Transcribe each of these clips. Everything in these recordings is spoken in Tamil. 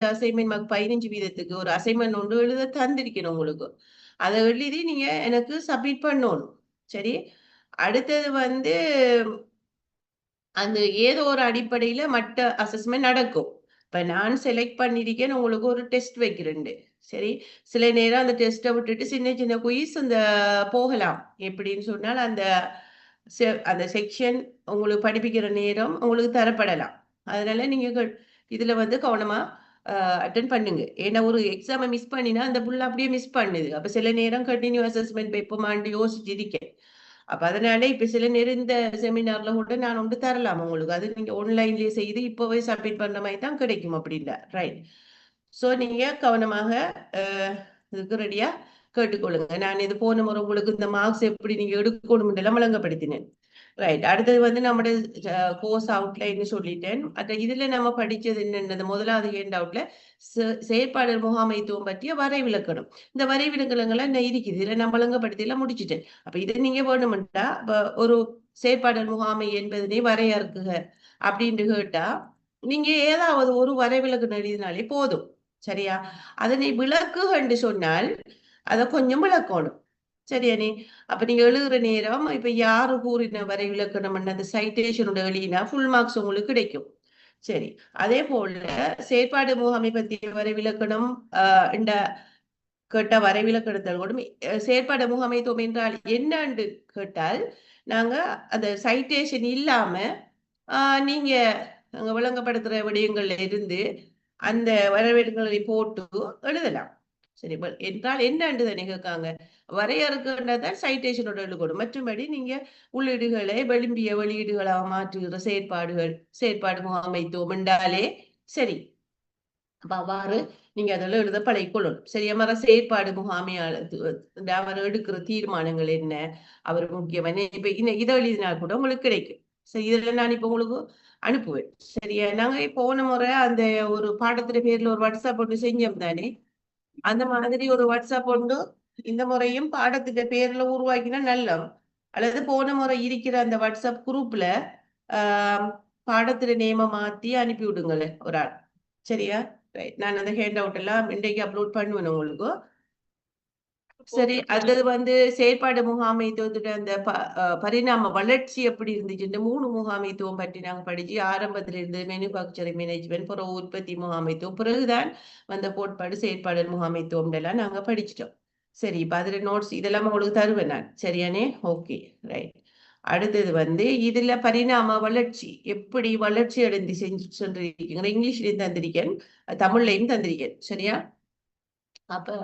அசைன்மெண்ட் 15 வீதத்துக்கு ஒரு அசைன்மெண்ட் ஒன்று எழுத தந்திருக்கணும் உங்களுக்கு. அதை எழுதி நீங்க எனக்கு சப்மிட் பண்ணணும். சரி, அடுத்தது வந்து அந்த ஏதோ ஒரு அடிப்படையில மற்ற அசஸ்மெண்ட் நடக்கும். இப்ப நான் செலக்ட் பண்ணிருக்கேன், உங்களுக்கு ஒரு டெஸ்ட் வைக்கிறேன். சரி, சில நேரம் அந்த டெஸ்ட்டை விட்டுட்டு சின்ன சின்ன குயிஸ் அந்த போகலாம். எப்படின்னு சொன்னால் அந்த அந்த செக்ஷன் உங்களுக்கு படிப்பிக்கிற நேரம் உங்களுக்கு தரப்படலாம். அதனால நீங்க இதுல வந்து கவனமா அட்டன் பண்ணுங்க. ஏன்னா ஒரு எக்ஸாமை மிஸ் பண்ணினா அந்த புள்ள அப்படியே மிஸ் பண்ணுது. அப்ப சில நேரம் கண்டினியூ அசஸ்மெண்ட் வைப்போமான்னு யோசிச்சு இருக்கேன். அப்ப அதனால இப்ப சில நேரம் இந்த செமினார்ல கூட நான் ஒன்று தரலாம் உங்களுக்கு. அது நீங்க ஆன்லைன்லயே செய்து இப்பவே சப்மிட் பண்ண மாதிரி தான் கிடைக்கும் அப்படின்ல. ரைட். சோ நீங்க கவனமாக இதுக்கு ரெடியா கேட்டுக்கொள்ளுங்க. நான் இது போன முறை உங்களுக்கு இந்த மார்க்ஸ் எப்படி நீங்க எடுக்கணும் எல்லாம் விளங்கப்படுத்தினேன். ரைட். அடுத்தது வந்து நம்முடைய கோர்ஸ் அவுட்லைன் சொல்லிட்டேன். இதுல நம்ம படிச்சது என்னென்னது முதலாவது ஹேண்ட் அவுட்ல செயற்பாடு முகாமைத்துவம் பற்றிய வரைவிலக்கணம். இந்த வரைவிலக்கணங்கள்லாம் என்ன இருக்குது இதுல நான் விளங்கப்படுத்தியெல்லாம் முடிச்சுட்டேன். அப்ப இதை நீங்க வேணுமெண்டா ஒரு செயற்பாடல் முகாமை என்பதனை வரையறுக்குக அப்படின்னு கேட்டா நீங்க ஏதாவது ஒரு வரைவிலக்கணம் எழுதினாலே போதும். சரியா, அதனை விளக்குக என்று சொன்னால் அதை கொஞ்சம் விளக்கணும். சரியானே, அப்ப நீங்க எழுதுற நேரம் இப்ப யாரு கூறின வரை விளக்கணம் அந்த சைட்டேஷனோட எழுதினா ஃபுல் மார்க்ஸ் உங்களுக்கு கிடைக்கும். சரி, அதே போல செயற்பாடு முகாமை பற்றிய வரை விளக்கணம் இந்த கேட்ட வரை விளக்கணத்தில் கூட செயற்பாடு முகாமைத்துவம் என்றால் என்னன்னு கேட்டால் நாங்க அந்த சைட்டேஷன் இல்லாம நீங்க அங்க விளங்கப்படுத்துற விடயங்கள்ல இருந்து அந்த வரவேற்களை போட்டு எழுதலாம். சரி, என்றால் என்னன்னு தானே கேட்காங்க. வரையறுக்கின்றதான் சைட்டேஷனோட எழுதணும். மற்றபடி நீங்க உள்ளீடுகளை விரும்பிய வெளியீடுகளாக மாற்றுகிற செயற்பாடு முகாமைத்துவம் என்றாலே சரி. அப்ப அவ்வாறு நீங்க அதெல்லாம் எழுத பழகிக்கொள்ளணும். சரியா, மர செயற்பாடு முகாமையாளர் அவர் எடுக்கிற தீர்மானங்கள் என்ன, அவர் முக்கியமான இப்ப இதை எழுதினா கூட உங்களுக்கு கிடைக்கும். சரி, இதுல நான் இப்ப உங்களுக்கு அனுப்புவேன். சரியா, நாங்க போன முறை அந்த ஒரு பாடத்துல பேர்ல ஒரு வாட்ஸ்அப் ஒன்று செஞ்சோம் தானே, அந்த மாதிரி ஒரு வாட்ஸ்அப் ஒன்று இந்த முறையும் பாடத்துக்கு பேர்ல உருவாக்கினா நல்ல, அல்லது போன முறை இருக்கிற அந்த வாட்ஸ்அப் குரூப்ல பாடத்துல நேம மாத்தி அனுப்பி விடுங்களேன் ஒரு ஆள். சரியா, நான் அந்த ஹேண்ட் அவுட் எல்லாம் இன்றைக்கு அப்லோட் பண்ணுவேன் உங்களுக்கு. சரி, அடுத்தது வந்து செயற்பாடு முகாமைத்துவத்தோட அந்த பரிணாம வளர்ச்சி எப்படி இருந்துச்சு, இந்த 3 முகாமைத்துவம் பற்றி நாங்க படிச்சு ஆரம்பத்துல இருந்து மேனுஃபேக்சரிங் மேனேஜ்மெண்ட், பிறகு உற்பத்தி முகாமைத்துவம், பிறகுதான் வந்த கோட்பாடு செயற்பாடு முகாமைத்துவம் எல்லாம் நாங்க படிச்சிட்டோம். சரி, இப்ப அதுல நோட்ஸ் இதெல்லாம் உங்களுக்கு தருவேன் நான். சரியானே, ஓகே, ரைட். அடுத்தது வந்து இதுல பரிணாம வளர்ச்சி எப்படி வளர்ச்சி அடைந்து சென்றிருக்கீங்க, இங்கிலீஷ்லயும் தந்திருக்கேன், தமிழ்லையும் தந்திருக்கேன். சரியா, அப்ப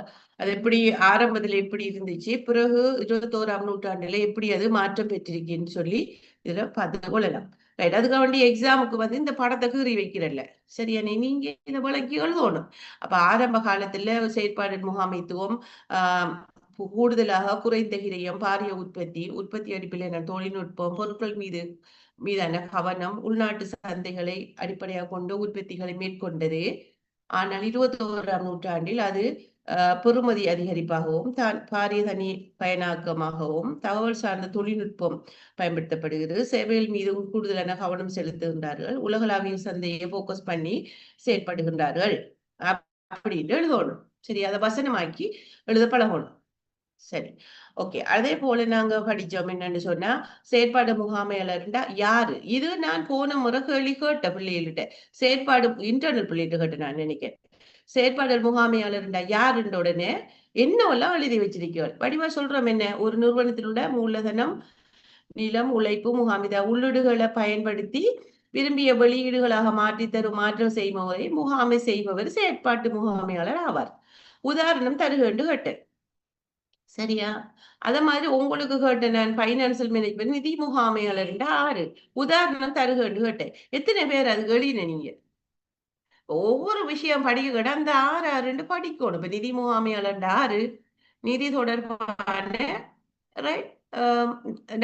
அது எப்படி ஆரம்பத்துல எப்படி இருந்துச்சு, பிறகு 21ஆம் நூற்றாண்டுல எப்படி அது மாற்றம் பெற்றிருக்குன்னு சொல்லி இதுல பார்த்து கொள்ளலாம். ரைட், அதுக்காக வேண்டிய எக்ஸாமுக்கு வந்து இந்த படத்தை கீறி வைக்கிறல்ல. சரியா, நீங்க இதை விளக்கி எழுதணும். அப்ப ஆரம்ப காலத்துல செயற்பாடு முகாமைத்துவம் ஆஹ் கூடுதலாக குறைந்த கிரயம், பாரிய உற்பத்தி அடிப்படையிலான தொழில்நுட்பம், பொருட்கள் மீதான கவனம், உள்நாட்டு சந்தைகளை அடிப்படையாக கொண்டு உற்பத்திகளை மேற்கொண்டது. ஆனால் 21ஆம் நூற்றாண்டில் அது பெறுமதி அதிகரிப்பாகவும் பாரிய தனி பயனாக்கமாகவும் தகவல் சார்ந்த தொழில்நுட்பம் பயன்படுத்தப்படுகிறது. சேவைகள் மீதும் கூடுதலான கவனம் செலுத்துகின்றார்கள். உலகளாவிய சந்தையை போக்கஸ் பண்ணி செயற்படுகின்றார்கள் அப்படின்னு எழுதணும். சரி, அதை வசனமாக்கி எழுத பழகணும். சரி, ஓகே. அதே போல நாங்க படிச்சோம் என்னன்னு சொன்னா செயற்பாடு முகாமையாளர்டா யாரு, இது நான் போன முறை கேள்வி கேட்ட பிள்ளைகள்கிட்ட, செயற்பாடு இன்டர்னல் பிள்ளைகிட்ட கேட்டு நான் நினைக்கிறேன். செயற்பாடல் முகாமையாளர்டா யாருன்ற உடனே என்னவெல்லாம் எழுதி வச்சிருக்கீர்கள். வடிவா சொல்றோம் என்ன, ஒரு நிறுவனத்தில் உள்ள மூலதனம், நிலம், உழைப்பு, முகாமித உள்ளீடுகளை பயன்படுத்தி விரும்பிய வெளியீடுகளாக மாற்றி தரும் மாற்றம் செய்பவரை முகாமை செய்பவர் செயற்பாட்டு முகாமையாளர் ஆவார். உதாரணம் தருகண்டு கேட்டேன். சரியா, அத மாதிரி உங்களுக்கு கேட்டேன் நான் பைனான்சியல் மேனேஜ்மெண்ட் நிதி முகாமையாளர் ஆறு உதாரணம் தருகண்டு கேட்டேன். எத்தனை பேர் அது எழுதின நீங்க? ஒவ்வொரு விஷயம் படிக்க கேட்டா அந்த ஆறு ஆறுன்னு படிக்கணும். இப்ப நிதி முகாமையாளர் ஆறு, நிதி தொடர்பான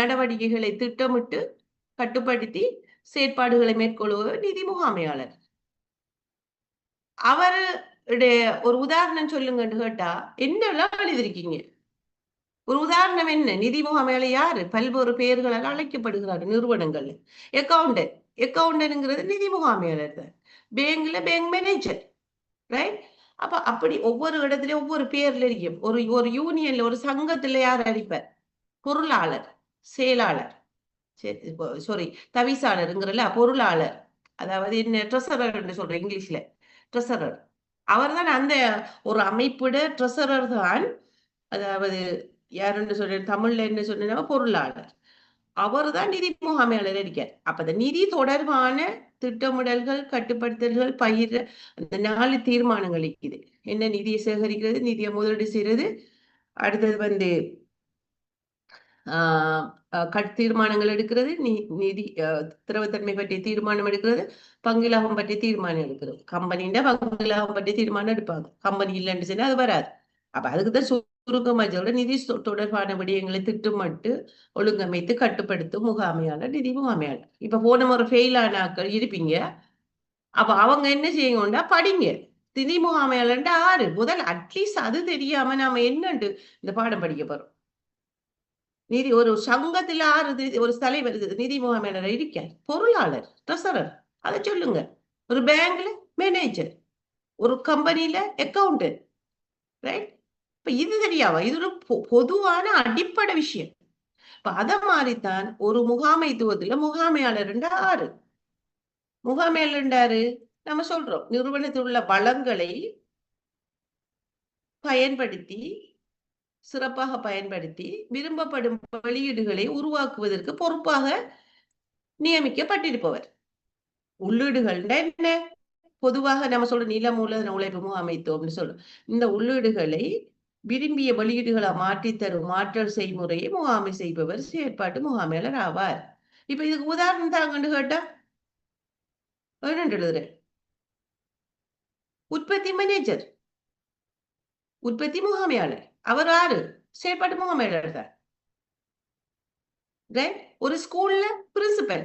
நடவடிக்கைகளை திட்டமிட்டு கட்டுப்படுத்தி செயற்பாடுகளை மேற்கொள்வது நிதி முகாமையாளர். அவருடைய ஒரு உதாரணம் சொல்லுங்கன்னு கேட்டா என்னெல்லாம் எழுதிருக்கீங்க? ஒரு உதாரணம் என்ன? நிதி முகாமையாளர் யாரு? பல்வேறு பெயர்களால் அழைக்கப்படுகிறார் நிறுவனங்கள். அக்கவுண்டன்ட், அக்கவுண்டன்ட்ங்கிறது நிதி முகாமையாளர் தான். பேங்க்ல பேங்க் மேனேஜர். ரைட்? அப்ப அப்படி ஒவ்வொரு இடத்துலயும் ஒவ்வொரு பேர்ல இருக்கும். ஒரு ஒரு யூனியன்ல ஒரு சங்கத்துல யார் அடிப்பார்? பொருளாளர், செயலாளர், சாரி தவிசாளருங்கிறல பொருளாளர். அதாவது என்ன ட்ரெஸரர் என்று சொல்றேன் இங்கிலீஷ்ல. ட்ரெஸரர். அவர்தான் அந்த ஒரு அமைப்பிட ட்ரெஸரர் தான். அதாவது யாருன்னு சொல்றேன் தமிழ்ல என்ன சொன்னா பொருளாளர். அவர்தான் நிதி முகாமையாளர் இருக்கார். அப்ப அந்த நிதி தொடர்பான திட்டமிடல்கள், கட்டுப்படுத்தல்கள், பயிர் அந்த 4 தீர்மானங்கள் இருக்குது. என்ன நிதியை சேகரிக்கிறது, நிதியை முதலீடு செய்யறது, அடுத்தது வந்து தீர்மானங்கள் எடுக்கிறது, நிதி திரவத்தன்மை பற்றிய தீர்மானம் எடுக்கிறது, பங்கு லாபம் பற்றிய தீர்மானம் எடுக்கிறது. கம்பெனின்னா பங்கு லாபம் பற்றிய தீர்மானம் எடுப்பாங்க. கம்பெனி இல்லைன்னு சொன்னா அது வராது. அப்ப அதுக்குதான் சுருக்கமா சொல்ற நிதி தொடர்பான விடயங்களை திட்டமிட்டு ஒழுங்கமைத்து கட்டுப்படுத்தும் முகாமையாளர் நிதி முகாமையாளர். இப்ப போன முறை ஃபெயில் ஆன ஆட்கள் இருப்பீங்க. அப்ப அவங்க என்ன செய்யுங்கன்னா படிங்க. நிதி முகாமையாளர் ஆறு முதல் அட்லீஸ்ட் அது தெரியாம நாம என்னண்டு இந்த பாடம் படிக்க போறோம். நிதி ஒரு சங்கத்துல ஆறு ஒரு தலைவர் நிதி முகாமையாளர் இருக்கார், பொருளாளர், ட்ரெஸரர், அதை சொல்லுங்க. ஒரு பேங்க்ல மேனேஜர், ஒரு கம்பெனில அக்கௌண்டன்ட், ரைட்? இப்ப இது தெரியாவா? இது ஒரு பொதுவான அடிப்படை விஷயம். இப்ப அத மாதிரித்தான் ஒரு முகாமைத்துவத்துல முகாமையாளர் ஆறு. முகாமையாளர் நம்ம சொல்றோம் நிறுவனத்தில் உள்ள வளங்களை பயன்படுத்தி சிறப்பாக பயன்படுத்தி விரும்பப்படும் வெளியீடுகளை உருவாக்குவதற்கு பொறுப்பாக நியமிக்கப்பட்டிருப்பவர். உள்ளீடுகள் என்ன? பொதுவாக நம்ம சொல்ற நில மூலதன உழைப்பு முகாமைத்துவம்னு சொல்றோம். இந்த உள்ளீடுகளை விரும்பிய வெளியீடுகளை மாற்றி தரும் மாற்றல் செய்முறையை முகாமை செய்பவர் செயற்பாட்டு முகாமையாளர் ஆவார். இப்ப இதுக்கு உதாரணம் தாங்கன்னு கேட்டா எழுதுற உற்பத்தி மேனேஜர், உற்பத்தி முகாமையாளர், அவர் ஆறு செயற்பாட்டு முகாமையாளர் தான். ஒரு ஸ்கூல்ல பிரின்சிபல்,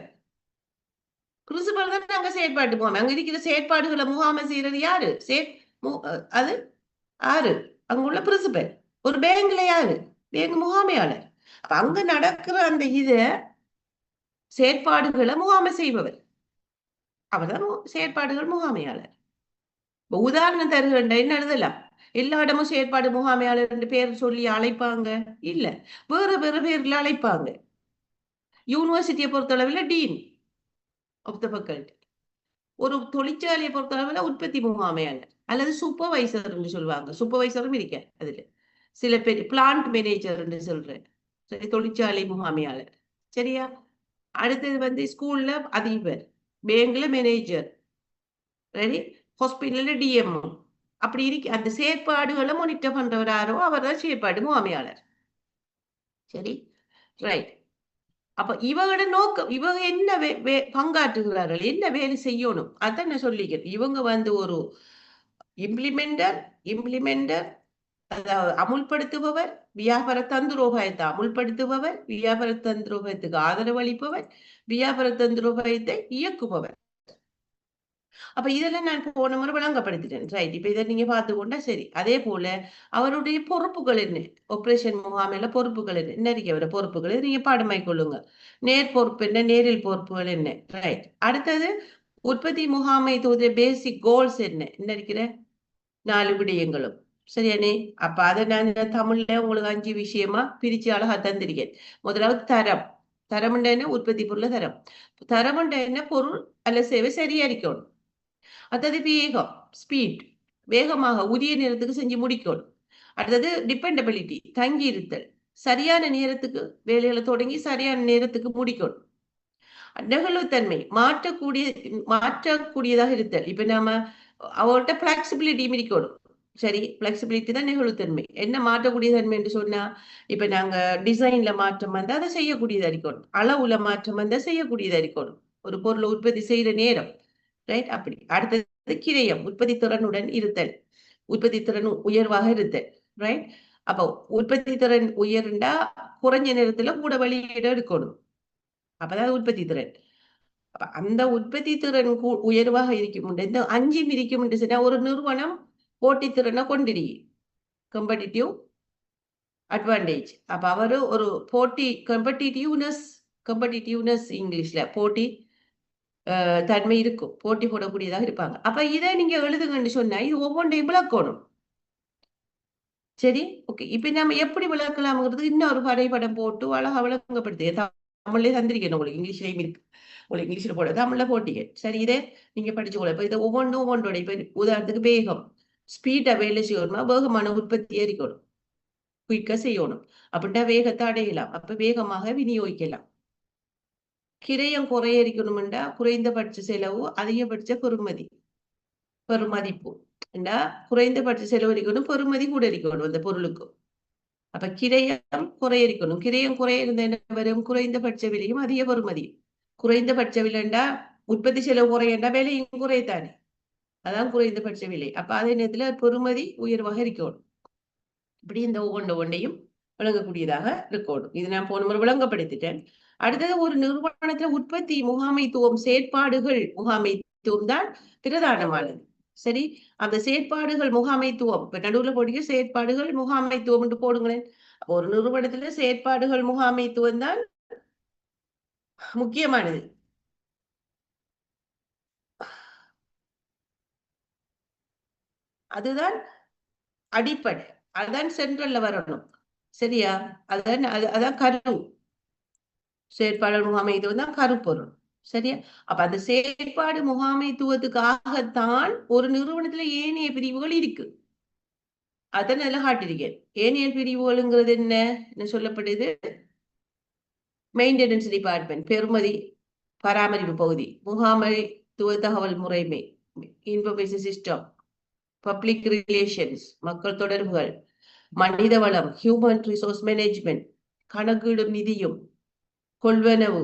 பிரின்சிபல் தான் நாங்க செயற்பாட்டு முகாமை. அங்க இருக்கிற செயற்பாடுகளை முகாமை செய்யறது யாரு? அது ஆறு அங்குள்ள பிரின்சிபல். ஒரு பேங்க்ல யாரு? பேங்க் முகாமையாளர். அப்ப அங்க நடக்கிற அந்த செயற்பாடுகளை முகாமை செய்பவர் அவர்தான் செயற்பாடுகள் முகாமையாளர். உதாரணம் தருகின்ற என்ன எழுதலாம்? எல்லா இடமும் செயற்பாடு முகாமையாளர் என்று பேர் சொல்லி அழைப்பாங்க இல்ல, வேற வேற பேர்ல அழைப்பாங்க. யூனிவர்சிட்டியை பொறுத்தளவில் டீன் ஆஃப் த ஃபேக்கல்டி, ஒரு தொழிற்சாலையை பொறுத்தளவில் உற்பத்தி முகாமையாளர் அல்லது சூப்பர்வைசர் என்று சொல்லுவாங்க. சூப்பர்வைசரும் இருக்க அதுல சில பேர் பிளான்ட் மேனேஜர் என்று சொல்றேன். சரி, தொழிற்சாலை முகாமையாளர். சரியா? அடுத்தது வந்து ஸ்கூல்ல அதிபர், பேங்க்ல மேனேஜர், ரெடி, ஹாஸ்பிட்டல்ல டிஎம். அப்படி இருக்கு. அந்த செயற்பாடுகளை மானிட்டர் பண்றவர் யாரோ அவர் தான் செயற்பாடு முகாமையாளர். சரி, ரைட். அப்ப இவங்களோட நோக்கம், இவங்க என்ன பங்காற்றுகிறார்கள், என்ன வேலை செய்யணும், அதான் நான் சொல்லிக்கிறேன். இவங்க வந்து ஒரு இம்ப்ளிமெண்டர், அதாவது அமுல்படுத்துபவர், வியாபார தந்திரோபாயத்தை அமுல்படுத்துபவர், வியாபார தந்திரோபாயத்துக்கு ஆதரவு அளிப்பவர், வியாபார தந்திரோபாயத்தை இயக்குபவர். அப்ப இதெல்லாம் நான் போன முறை விளங்கப்படுத்திட்டேன். ரைட். இப்ப இதை நீங்க பார்த்துக்கொண்டா சரி. அதே போல அவருடைய பொறுப்புகள் என்ன? ஆபரேஷன் முகாமையில பொறுப்புகள் என்ன? என்ன இருக்கு அவர பொறுப்புகள்? நீங்க பாடமாய் கொள்ளுங்க. நேர் பொறுப்பு என்ன? நேரில் பொறுப்புகள் என்ன? ரைட். அடுத்தது உற்பத்தி முகாமைத்துவ பேசிக் கோல்ஸ் என்ன? என்ன இருக்கிற 4 விடயங்களும். சரியானே? அப்ப அதை நான் தமிழ்ல உங்களுக்கு 5 விஷயமா பிரிச்சு அழகா தந்திருக்கேன். முதலாவது தரம். தரம் என்ன? உற்பத்தி பொருள தரம். தரம் என்ன? பொருள் அல்ல சேவை சரியா இருக்கணும். அடுத்தது வேகம், ஸ்பீட், வேகமாக உரிய நேரத்துக்கு செஞ்சு முடிக்கணும். அடுத்தது டிபெண்டபிலிட்டி, தங்கி இருத்தல், சரியான நேரத்துக்கு வேலைகளை தொடங்கி சரியான நேரத்துக்கு முடிக்கணும். நெகிழ்வுத்தன்மை, மாற்றக்கூடியதாக இருத்தல். இப்ப நாம அவர்கிட்ட பிளெக்சிபிலிட்டி இருக்கணும். சரி, பிளெக்சிபிலிட்டி தான் நெகிழ்வுத்தன்மை. என்ன மாற்றக்கூடிய தன்மை என்று சொன்னா, இப்ப நாங்க டிசைன்ல மாற்றம் வந்தா அதை செய்யக்கூடியதா இருக்கணும், அளவுல மாற்றம் வந்தா செய்யக்கூடியதா இருக்கணும். ஒரு பொருளை உற்பத்தி செய்யற நேரம், ரைட்? அப்படி. அடுத்தது கிரயம், உற்பத்தி திறனுடன் இருத்தல், உற்பத்தி திறன் உயர்வாக இருத்தல், ரைட்? அப்போ உற்பத்தி திறன் உயர்ந்தா குறைஞ்ச நேரத்துல கூட வெளியீடு இருக்கணும். அப்பதான் உற்பத்தி திறன். அந்த உற்பத்தி திறன் உயர்வாக இருக்கும். இந்த 5 இருக்கும் என்று சொன்னா ஒரு நிறுவனம் போட்டித்திறனை கொண்டிருக்கு, கம்படிட்டிவ் அட்வான்டேஜ். அப்ப அவரு ஒரு போட்டி, கம்படிட்டிவ்னஸ் இங்கிலீஷ்ல போட்டி தன்மை இருக்கும், போட்டி போடக்கூடியதாக இருப்பாங்க. அப்ப இதை நீங்க எழுதுங்கன்னு சொன்னா இது ஒவ்வொன்றையும் விளக்கணும். சரி, ஓகே. இப்ப நம்ம எப்படி விளக்கலாம்ங்கிறது இன்னொரு வரைபடம் போட்டு அழகா விளக்கப்படுத்து. தமிழ்லயே தந்திருக்கேன் உங்களுக்கு, இங்கிலீஷ்லயும் இருக்கு. உங்களுக்கு இங்கிலீஷ்ல போட தமிழ்ல போட்டீங்க. சரி, இதை நீங்க படிச்சுக்கோங்க. இப்ப இதை ஒவ்வொன்றோட இப்ப உதாரணத்துக்கு வேகம், ஸ்பீடா வேலை செய்யணும்னா வேகமான உற்பத்தி இருக்கணும், குயிக்கா செய்யணும். அப்படின்னா வேகத்தை அடையலாம், அப்ப வேகமாக விநியோகிக்கலாம். கிரயம் குறையரிக்கணும்டா குறைந்தபட்ச செலவு அதிகபட்ச பெறுமதிப்பு. குறைந்தபட்ச செலவு இருக்கணும், பெறுமதி கூட இருக்கணும் அந்த பொருளுக்கு. அப்ப கிரயம் குறையரிக்கணும். கிரயம் குறைய இருந்த என்ன வரும்? குறைந்தபட்ச விலையும் அதிக பெறுமதி. குறைந்தபட்ச விலைண்டா உற்பத்தி செலவு குறையண்டா விலையும் குறையத்தானே, அதான் குறைந்தபட்ச விலை. அப்ப அதே நேரத்துல பெறுமதி உயர்வாக இருக்கணும். இப்படி இந்த ஒவ்வொன்றையும் விளங்கக்கூடியதாக இருக்கணும். இது நான் போன முறை விளங்கப்படுத்திட்டேன். அடுத்தது ஒரு நிறுவனத்துல உற்பத்தி முகாமைத்துவம் செயற்பாடுகள் முகாமைத்துவம் தான் பிரதானமானது. சரி, அந்த செயற்பாடுகள் முகாமைத்துவம் இப்ப நடுவுல போடுங்க, செயற்பாடுகள் முகாமைத்துவம் என்று போடுங்களேன். ஒரு நிறுவனத்துல செயற்பாடுகள் முகாமைத்துவம் தான் முக்கியமானது. அதுதான் அடிப்படை, அதுதான் சென்ட்ரல்ல வரணும். சரியா? அதான் கரு. செயற்பாடு முகாமைத்துவம் தான் கருப்பொருள். சரியா? அப்ப அந்த செயற்பாடு முகாமைத்துவத்துக்காகத்தான் ஒரு நிறுவனத்துல ஏனைய பிரிவுகள் இருக்கு. அதான் அதுல காட்டிருக்கேன். ஏனைய பிரிவுகள்ங்கிறது என்ன சொல்லப்படுது? மெயின்டெனன்ஸ் டிபார்ட்மெண்ட், பெறுமதி பராமரிப்பு பகுதி, முகாமைத்துவ தகவல் முறைமை, இன்ஃபர்மேஷன் சிஸ்டம், பப்ளிக் ரிலேஷன்ஸ் மக்கள் தொடர்புகள், மனித வளம் ஹியூமன் ரிசோர்ஸ் மேனேஜ்மெண்ட், கணக்கிடும் நிதியும், கொள்வனவு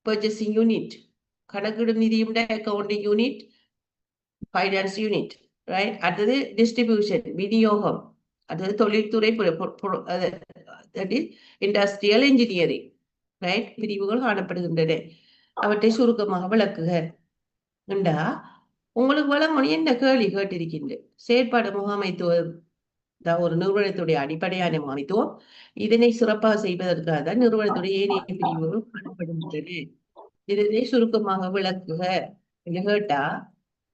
பர்ச்சேசிங் யூனிட், கணக்கிடும் நிதியும் accounting unit, finance unit, right. அடுத்தது டிஸ்ட்ரிபியூஷன் விநியோகம், அடுத்தது தொழில்துறை இண்டஸ்ட்ரியல் இன்ஜினியரிங், ரைட். பிரிவுகள் காணப்படுகின்றன. அவற்றை சுருக்கமாக விளக்குக. உங்களுக்கு வளமொழி என்ன கேள்வி கேட்டிருக்கின்ற செயற்பாடு முகாமைத்துவம் ஒரு நிறுவனத்துடைய அடிப்படையான முகாமைத்துவம். இதனை சிறப்பாக செய்வதற்காக தான் நிறுவனத்துடைய ஏனைய பிரிவுகள் காணப்படுகின்றன. இதனை சுருக்கமாக விளக்குக என்று கேட்டா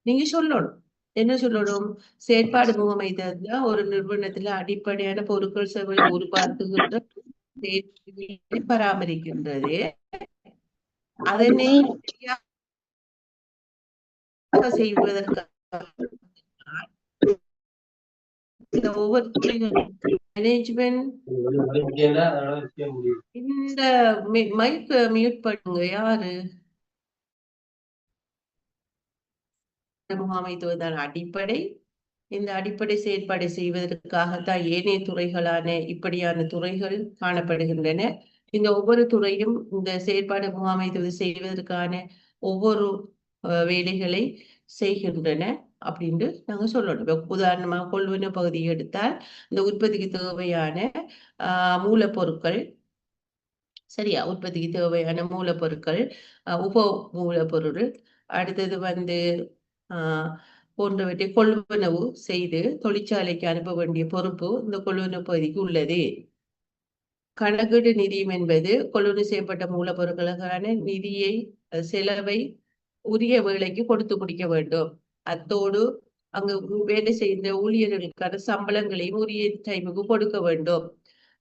நீங்க சொல்லணும். என்ன சொல்லணும்? செயற்பாடு முகாமைத்துவம் ஒரு நிறுவனத்துல அடிப்படையான பொருட்கள் சேவை உருவாக்குகின்ற பராமரிக்கின்றது. அதனை செய்வதற்காக இந்த ஒவ்வொரு மேனேஜ்மெண்ட். இந்த மைக் மியூட் பண்ணுங்க. யாரு? முகாமைத்துவதான் அடிப்படை. இந்த அடிப்படை செயற்பாடு செய்வதற்காகத்தான் ஏனைய துறைகளான இப்படியான துறைகள் காணப்படுகின்றன. இந்த ஒவ்வொரு துறையும் இந்த செயற்பாடு முகாமைத்துவம் செய்வதற்கான ஒவ்வொரு வேலைகளை செய்கின்றன அப்படின்ட்டு நாங்க சொல்லணும். உதாரணமா கொள்வன பகுதியை எடுத்தால் இந்த உற்பத்திக்கு தேவையான மூலப்பொருட்கள், சரியா, உற்பத்திக்கு தேவையான மூலப்பொருட்கள், உப மூலப்பொருள், அடுத்தது போன்றவற்றை கொள்வனவு செய்து தொழிற்சாலைக்கு அனுப்ப வேண்டிய பொறுப்பு இந்த கொள்வனவு பகுதிக்கு உள்ளது. கணக்கீடு நிதியம் என்பது கொள்வனவு செய்யப்பட்ட மூலப்பொருட்களுக்கான நிதியை செலவை உரிய வேலைக்கு கொடுத்து முடிக்க வேண்டும். அத்தோடு அங்கு வேலை செய்கின்ற ஊழியர்களுக்கான சம்பளங்களையும் உரிய டைமுக்கு கொடுக்க வேண்டும்.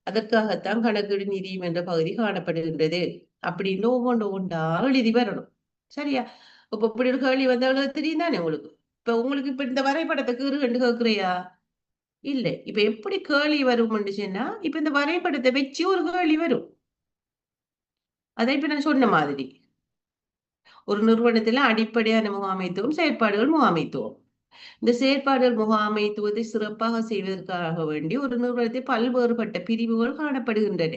அதற்காகத்தான் கணக்கீடு நிதியம் என்ற பகுதி காணப்படுகின்றது. அப்படின்னு ஒவ்வொன்றா எழுதி வரணும். சரியா? இப்ப இப்படி ஒரு கேள்வி வந்தாலும் தெரியும் தானே உங்களுக்கு. உங்களுக்கு இப்ப இந்த வரைபடத்துக்கு கண்டு கேட்கிறியா? இல்ல. இப்ப எப்படி கேள்வி வரும் சொன்னா இப்ப இந்த வரைபடத்தை வச்சு ஒரு கேள்வி வரும். அதை இப்ப நான் சொன்ன மாதிரி ஒரு நிறுவனத்துல அடிப்படையான முகாமைத்துவம், செயற்பாடுகள் முகாமைத்துவம். இந்த செயற்பாடுகள் முகாமைத்துவத்தை சிறப்பாக செய்வதற்காக வேண்டி ஒரு நிறுவனத்தில் பல்வேறுபட்ட பிரிவுகள் காணப்படுகின்றன.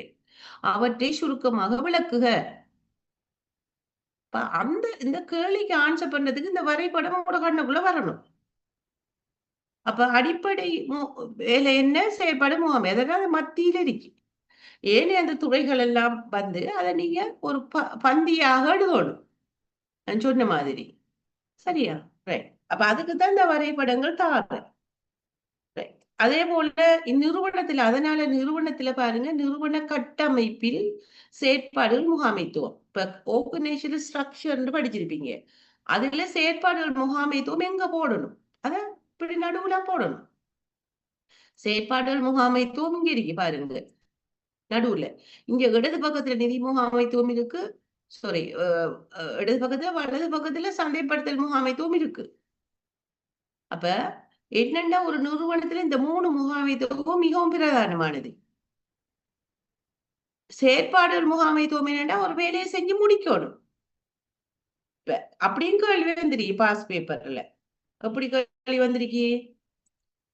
அவற்றை சுருக்கமாக விளக்குக. இந்த கேள்விக்கு ஆன்சர் பண்றதுக்கு இந்த வரைபடம் உங்களோட கண்ணுக்குள்ள வரணும். அப்ப அடிப்படை வேலை என்ன? செயற்பாடு முகாமை. அதனால மத்தியில இருக்கு. ஏனே அந்த துறைகள் எல்லாம் அதை நீங்க ஒரு பந்தியாக எழுதணும். நான் சொன்ன மாதிரி. சரியா? ரைட். அப்ப அதுக்குதான் இந்த வரைபடங்கள் தாரு. அதே போல இந்நிறுவனத்துல அதனால நிறுவனத்துல பாருங்க, நிறுவன கட்டமைப்பில் செயற்பாடுகள் முகாமைத்துவம். இப்ப ஆர்கனைசேஷனல் ஸ்ட்ரக்சர்ன்னு படிச்சிருப்பீங்க. அதுல செயற்பாடுகள் முகாமைத்துவம் எங்க போடணும்? அத இப்படி நடுவுல போடணும். செயற்பாடுகள் முகாமைத்துவம் இங்க இருக்கு பாருங்க, நடுவுல. இங்க இடது பக்கத்துல நிதி முகாமைத்துவம் இருக்கு. சாரி, இடது பக்கத்துல வலது பக்கத்துல சந்தைப்படுத்தல் முகாமைத்துவம் இருக்கு. அப்ப என்னன்னா ஒரு நிறுவனத்துல இந்த 3 முகாமைத்துவமும் மிகவும் பிரதானமானது. செயற்பாடுகள் முகாமைத்துவம் என்னன்னா ஒரு வேலையை செஞ்சு முடிக்கணும். இப்ப அப்படின்னு கேள்வி வந்திருக்கு பாஸ் பேப்பர்ல. எப்படி கேள்வி வந்திருக்கு?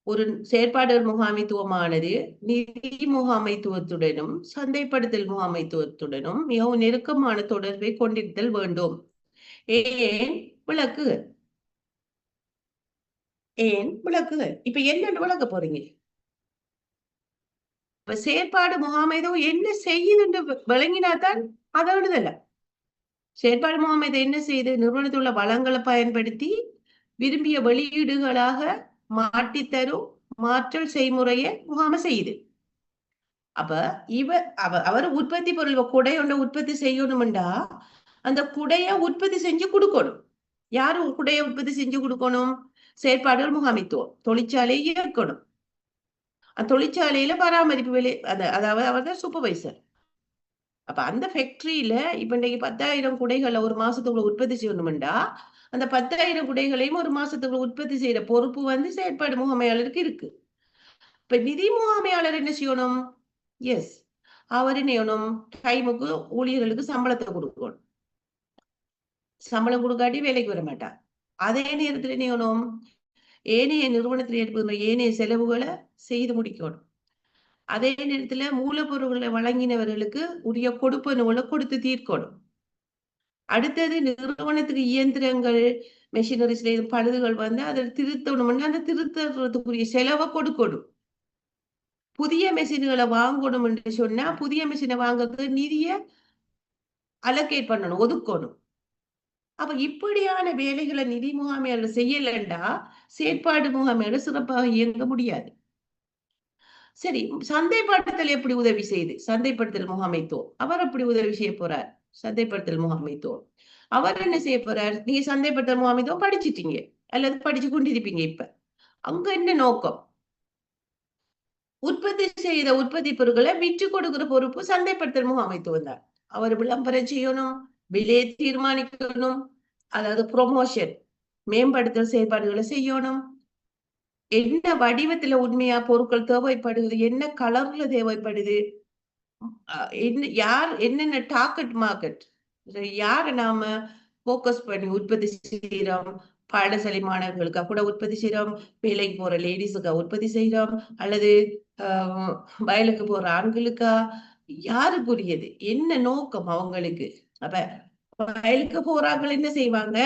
ஒரு செயற்பாடுகள் முகாமைத்துவமானது நிதி முகாமைத்துவத்துடனும் சந்தைப்படுத்தல் முகாமைத்துவத்துடனும் மிகவும் நெருக்கமான தொடர்பை கொண்டிருத்தல் வேண்டும். ஏன்? விளக்குக. ஏன்? விளக்குக. இப்ப என்னன்னு விளக்க போறீங்க? இப்ப செயற்பாடு முகாமைத்துவம் என்ன செய்யுதுன்னு விளங்கினாதான் அதை விடுதலை. செயற்பாடு முகாம் இதை என்ன செய்து நிறுவனத்தில் உள்ள வளங்களை பயன்படுத்தி விரும்பிய வெளியீடுகளாக மாற்றித்தரும் மாற்றல் செய்முறையை முகாம செய்யுது. அப்ப அவர் உற்பத்தி பொருள் குடை ஒன்றை உற்பத்தி செய்யணும்டா அந்த குடைய உற்பத்தி செஞ்சு கொடுக்கணும். யாரு குடைய உற்பத்தி செஞ்சு கொடுக்கணும்? செயற்பாடுகள் முகாமைத்துவம் தொழிற்சாலையை இயக்கணும். அந்த தொழிற்சாலையில பராமரிப்பு வேலை அதாவது அவர் தான் சூப்பர்வைசர். அப்ப அந்த ஃபேக்டரியில இப்ப இன்னைக்கு 10,000 குடைகளை ஒரு மாசத்துக்குள்ள உற்பத்தி செய்யணும்டா அந்த 10,000 குடைகளையும் ஒரு மாசத்துக்குள்ள உற்பத்தி செய்யற பொறுப்பு வந்து செயற்பாடு முகாமையாளருக்கு இருக்கு. இப்ப நிதி முகாமையாளர் என்ன செய்யணும்? எஸ், அவர் என்ன செய்யணும்? டைமுக்கு ஊழியர்களுக்கு சம்பளத்தை கொடுக்கணும். சம்பளம் கொடுக்காட்டி வேலைக்கு வர மாட்டார். அதே நேரத்தில் என்ன செய்யணும்? ஏனைய நிறுவனத்தில் ஏற்படுகிற ஏனைய செலவுகளை செய்து முடிக்கணும். அதே நேரத்துல மூலப்பொருட்களை வழங்கினவர்களுக்கு உரிய கொடுப்பனவுகளை கொடுத்து தீர்க்கணும். அடுத்தது நிறுவனத்துக்கு இயந்திரங்கள் மெஷினரிஸ்ல பழுதுகள் வந்து அதில் திருத்தணும்னா அந்த திருத்தறதுக்குரிய செலவை கொடுக்கணும். புதிய மெஷின்களை வாங்கணும் என்று சொன்னா புதிய மெஷினை வாங்குறதுக்கு நிதியை அலோகேட் பண்ணணும், ஒதுக்கணும். அப்ப இப்படியான வேலைகளை நிதி முகாமையாளர் செய்யலண்டா செயற்பாடு முகாமையாளர் சிறப்பாக இயங்க முடியாது. சரி, சந்தைப்படுத்தல் எப்படி உதவி செய்யுது? சந்தைப்படுத்தல் முகாமைத்துவம் அவர் அப்படி உதவி செய்ய போறார். சந்தைப்படுத்தல் முகாமைத்துவம் அவர் என்ன செய்ய போறார்? நீங்க சந்தைப்படுத்தல் முகாமைத்துவம் படிச்சிட்டீங்க அல்லது படிச்சு கொண்டிருப்பீங்க. இப்ப அங்க என்ன நோக்கம்? உற்பத்தி செய்த உற்பத்தி பொருட்களை விற்று கொடுக்கிற பொறுப்பு சந்தைப்படுத்தல் முகாமைத்துவம் தான். அவர் விளம்பரம் செய்யணும், விலையை தீர்மானிக்கணும், அதாவது ப்ரொமோஷன் மேம்படுத்தல் செயற்பாடுகளை செய்யணும். என்ன வடிவத்துல உண்மையா பொருட்கள் தேவைப்படுது, என்ன கலர்ல தேவைப்படுது, யார் என்னென்ன டார்கெட் மார்க்கெட், யார நாம போக்கஸ் பண்ணி உற்பத்தி செய்யறோம்? பாடசாலை மாணவர்களுக்கா கூட உற்பத்தி செய்யறோம், வேலைக்கு போற லேடிஸுக்கா உற்பத்தி செய்யறோம், அல்லது வயலுக்கு போற ஆண்களுக்கா? யாருக்குரியது? என்ன நோக்கம் அவங்களுக்கு? அப்ப வயலுக்கு போறாங்க என்ன செய்வாங்க?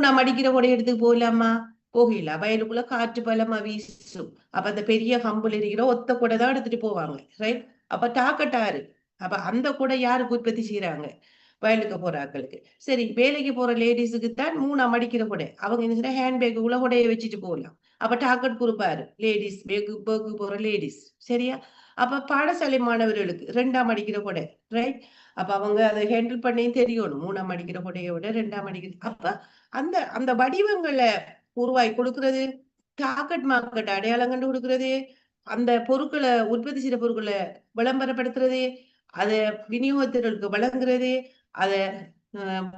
நான் மடிக்கிற கொடை எடுத்து போகலாமா? போகல. வயலுக்குள்ள காற்று பலமா வீசும். அப்ப அந்த பெரிய கம்புல இருக்கிற ஒத்த கொடை தான் எடுத்துட்டு போவாங்க. ரைட்? அப்ப டாக்கட்டாரு. அப்ப அந்த கொடை யாருக்கு உற்பத்தி செய்யறாங்க? வயலுக்கு போற ஆட்களுக்கு. சரி, வேலைக்கு போற லேடிஸுக்கு தான் 3 மடிக்கிற கொடை. அவங்க என்ன செய்யற ஹேண்ட்பேக்குள்ள கொடையை வச்சுட்டு போகலாம். அப்ப டாக்கெட் கொடுப்பாரு லேடிஸ், பேக்கு போற லேடிஸ். சரியா? அப்ப பாடசாலை மாணவர்களுக்கு 2ஆம் அடிக்கிற கொடை. ரைட்? அப்ப அவங்க அதை ஹேண்டில் பண்ணியும் தெரியணும். 3ஆம் அடிக்கிற கொடையை விட 2ஆம் அடிக்கிற. அப்ப அந்த அந்த வடிவங்களை உருவாக்கி கொடுக்கறது, டார்கெட் மார்க்கெட் அடையாளம் கண்டு கொடுக்கறது, அந்த பொருட்களை உற்பத்தி செய்யற பொருட்களை விளம்பரப்படுத்துறது, அதை விநியோகத்தினருக்கு வழங்குறது, அதை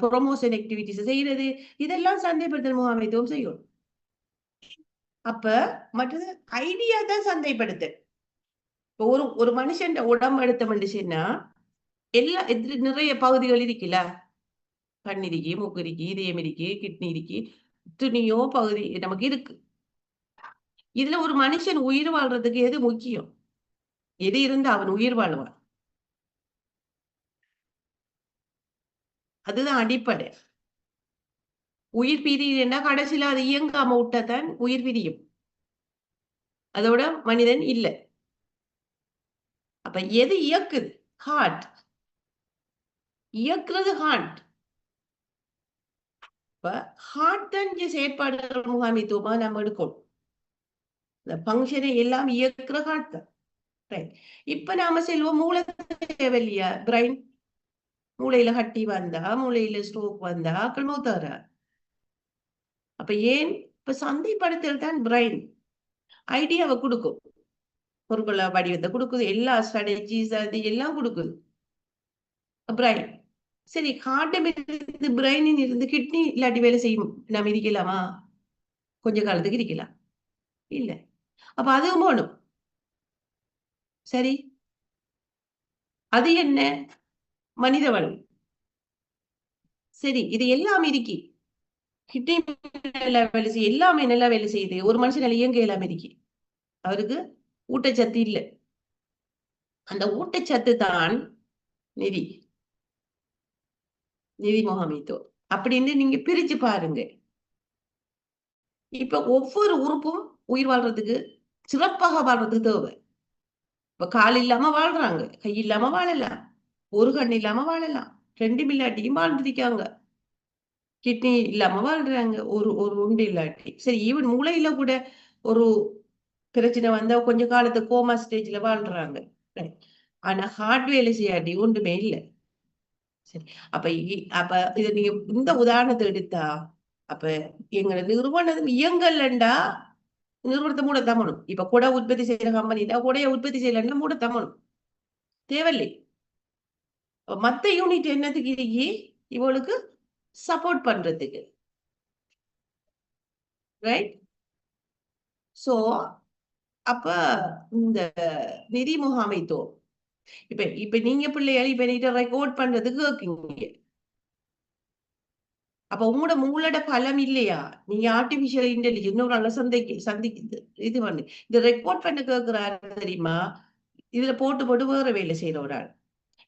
ப்ரொமோஷன் ஆக்டிவிட்டிஸ் செய்யறது, இதெல்லாம் சந்தைப்படுத்தல் முகாமைத்துவம் செய்யும். அப்ப மற்றது ஐடியா தான் சந்தைப்படுத்த. ஒரு ஒரு மனுஷன் உடம்பு எடுத்த மனுஷன்னா எல்லா நிறைய பகுதிகள் இருக்குல்ல. கண் இருக்கு, மூக்கு இருக்கு, இதயம் இருக்கு, கிட்னி இருக்கு, துணியோ பகுதி நமக்கு இருக்கு. இதுல ஒரு மனுஷன் உயிர் வாழ்றதுக்கு எது முக்கியம்? எது இருந்தா அவன் உயிர் வாழ்வான்? அதுதான் அடிப்படை. உயிர் பிரியுதுன்னா கடைசியில அது இயங்காம விட்டதான் உயிர் பிரியும். அதோட மனிதன் இல்லை. அப்ப எது இயக்குது? ஹார்ட். இயக்குறது ஹார்ட். இப்ப ஹார்ட் தான் இங்க செயற்பாடுகள் முகாமைத்துவமா நம்ம எடுக்கணும். இந்த ஃபங்க்ஷனை எல்லாம் இயக்குற ஹார்ட் தான். ரைட். இப்ப நாம செல்வோம் மூளை தேவையில்லையா? பிரைன். மூளையில கட்டி வந்தா, மூளையில ஸ்ட்ரோக் வந்தா ஆக்கள் மௌத்தாரா. அப்ப ஏன்? இப்ப சந்தைப்படுத்தல் தான் பிரைன் ஐடியாவை கொடுக்கும். பொருட்கள வடிவத்தை கொடுக்குது, எல்லா ஸ்ட்ராட்டஜிஸ் அது எல்லாம் கொடுக்குது பிரைன். சரி, ஹார்ட்ல இருந்து பிரைனின் இருந்து கிட்னி இல்லாட்டி வேலை செய்யும் நம்ம இருக்கலாமா? கொஞ்ச காலத்துக்கு இருக்கலாம். இல்ல. அப்ப அதுவும் போகணும். சரி, அது என்ன? மனித வளம். சரி, இது எல்லாம் இருக்கி. கிட்னி நல்லா வேலை செய்யும், எல்லாமே நல்லா வேலை செய்யுது. ஒரு மனுஷனால இயங்க எல்லாம் இருக்கி. அவருக்கு ஊட்டச்சத்து இல்ல. அந்த ஊட்டச்சத்து தான் நிதி. நிதி முகாமைத்துவம் அப்படின்னு நீங்க பிரிச்சு பாருங்க. இப்ப ஒவ்வொரு உறுப்பும் உயிர் வாழ்றதுக்கு, சிறப்பாக வாழ்றதுக்கு தேவை. இப்ப கால் இல்லாம வாழ்றாங்க, கை இல்லாம வாழலாம், ஒரு கண் இல்லாம வாழலாம், 2 இல்லாட்டியும் வாழ்ந்திருக்காங்க. கிட்னி இல்லாம வாழ்றாங்க, ஒரு ஒரு உண்டு இல்லாட்டி. சரி, ஈவன் மூளையில கூட ஒரு பிரச்சனை வந்தா கொஞ்ச காலத்துக்கு கோமா ஸ்டேஜ்ல வாழ்றாங்க. ஆனா ஹார்ட் வேலை செய்யாட்டி ஒன்றுமே இல்ல. சரி, அப்ப அப்ப இத நீங்க இந்த உதாரணத்தை எடுத்தா, அப்ப எங்க நிறுவனம் இயங்கலண்டா நிறுவனத்தை மூட தமணும். இப்ப கொடை உற்பத்தி செய்யற கம்பெனில கொடைய உற்பத்தி செய்யலன்னா மூட தமணும். தேவையில்லை. மத்த யூனிட் என்னத்துக்கு இருக்கி? இவளுக்கு சப்போர்ட் பண்றதுக்கு. ரைட்? சோ அப்ப இந்த நிதி முகாமைத்துவம் இப்ப இப்ப நீங்க பிள்ளைகள் இப்ப நீங்க ரெக்கார்ட் பண்றதுக்கு கேக்குறீங்க. அப்ப உங்களோட மூளோட பலம் இல்லையா? நீங்க ஆர்டிபிஷியல் இன்டெலிஜென்ஸ் இன்னொரு ஆள சந்திக்குது இது பண்ணு. இந்த ரெக்கார்ட் பண்ண கேக்குறாரு தெரியுமா? இதுல போட்டு போட்டு வேற வேலை செய்யற ஒரு ஆள்.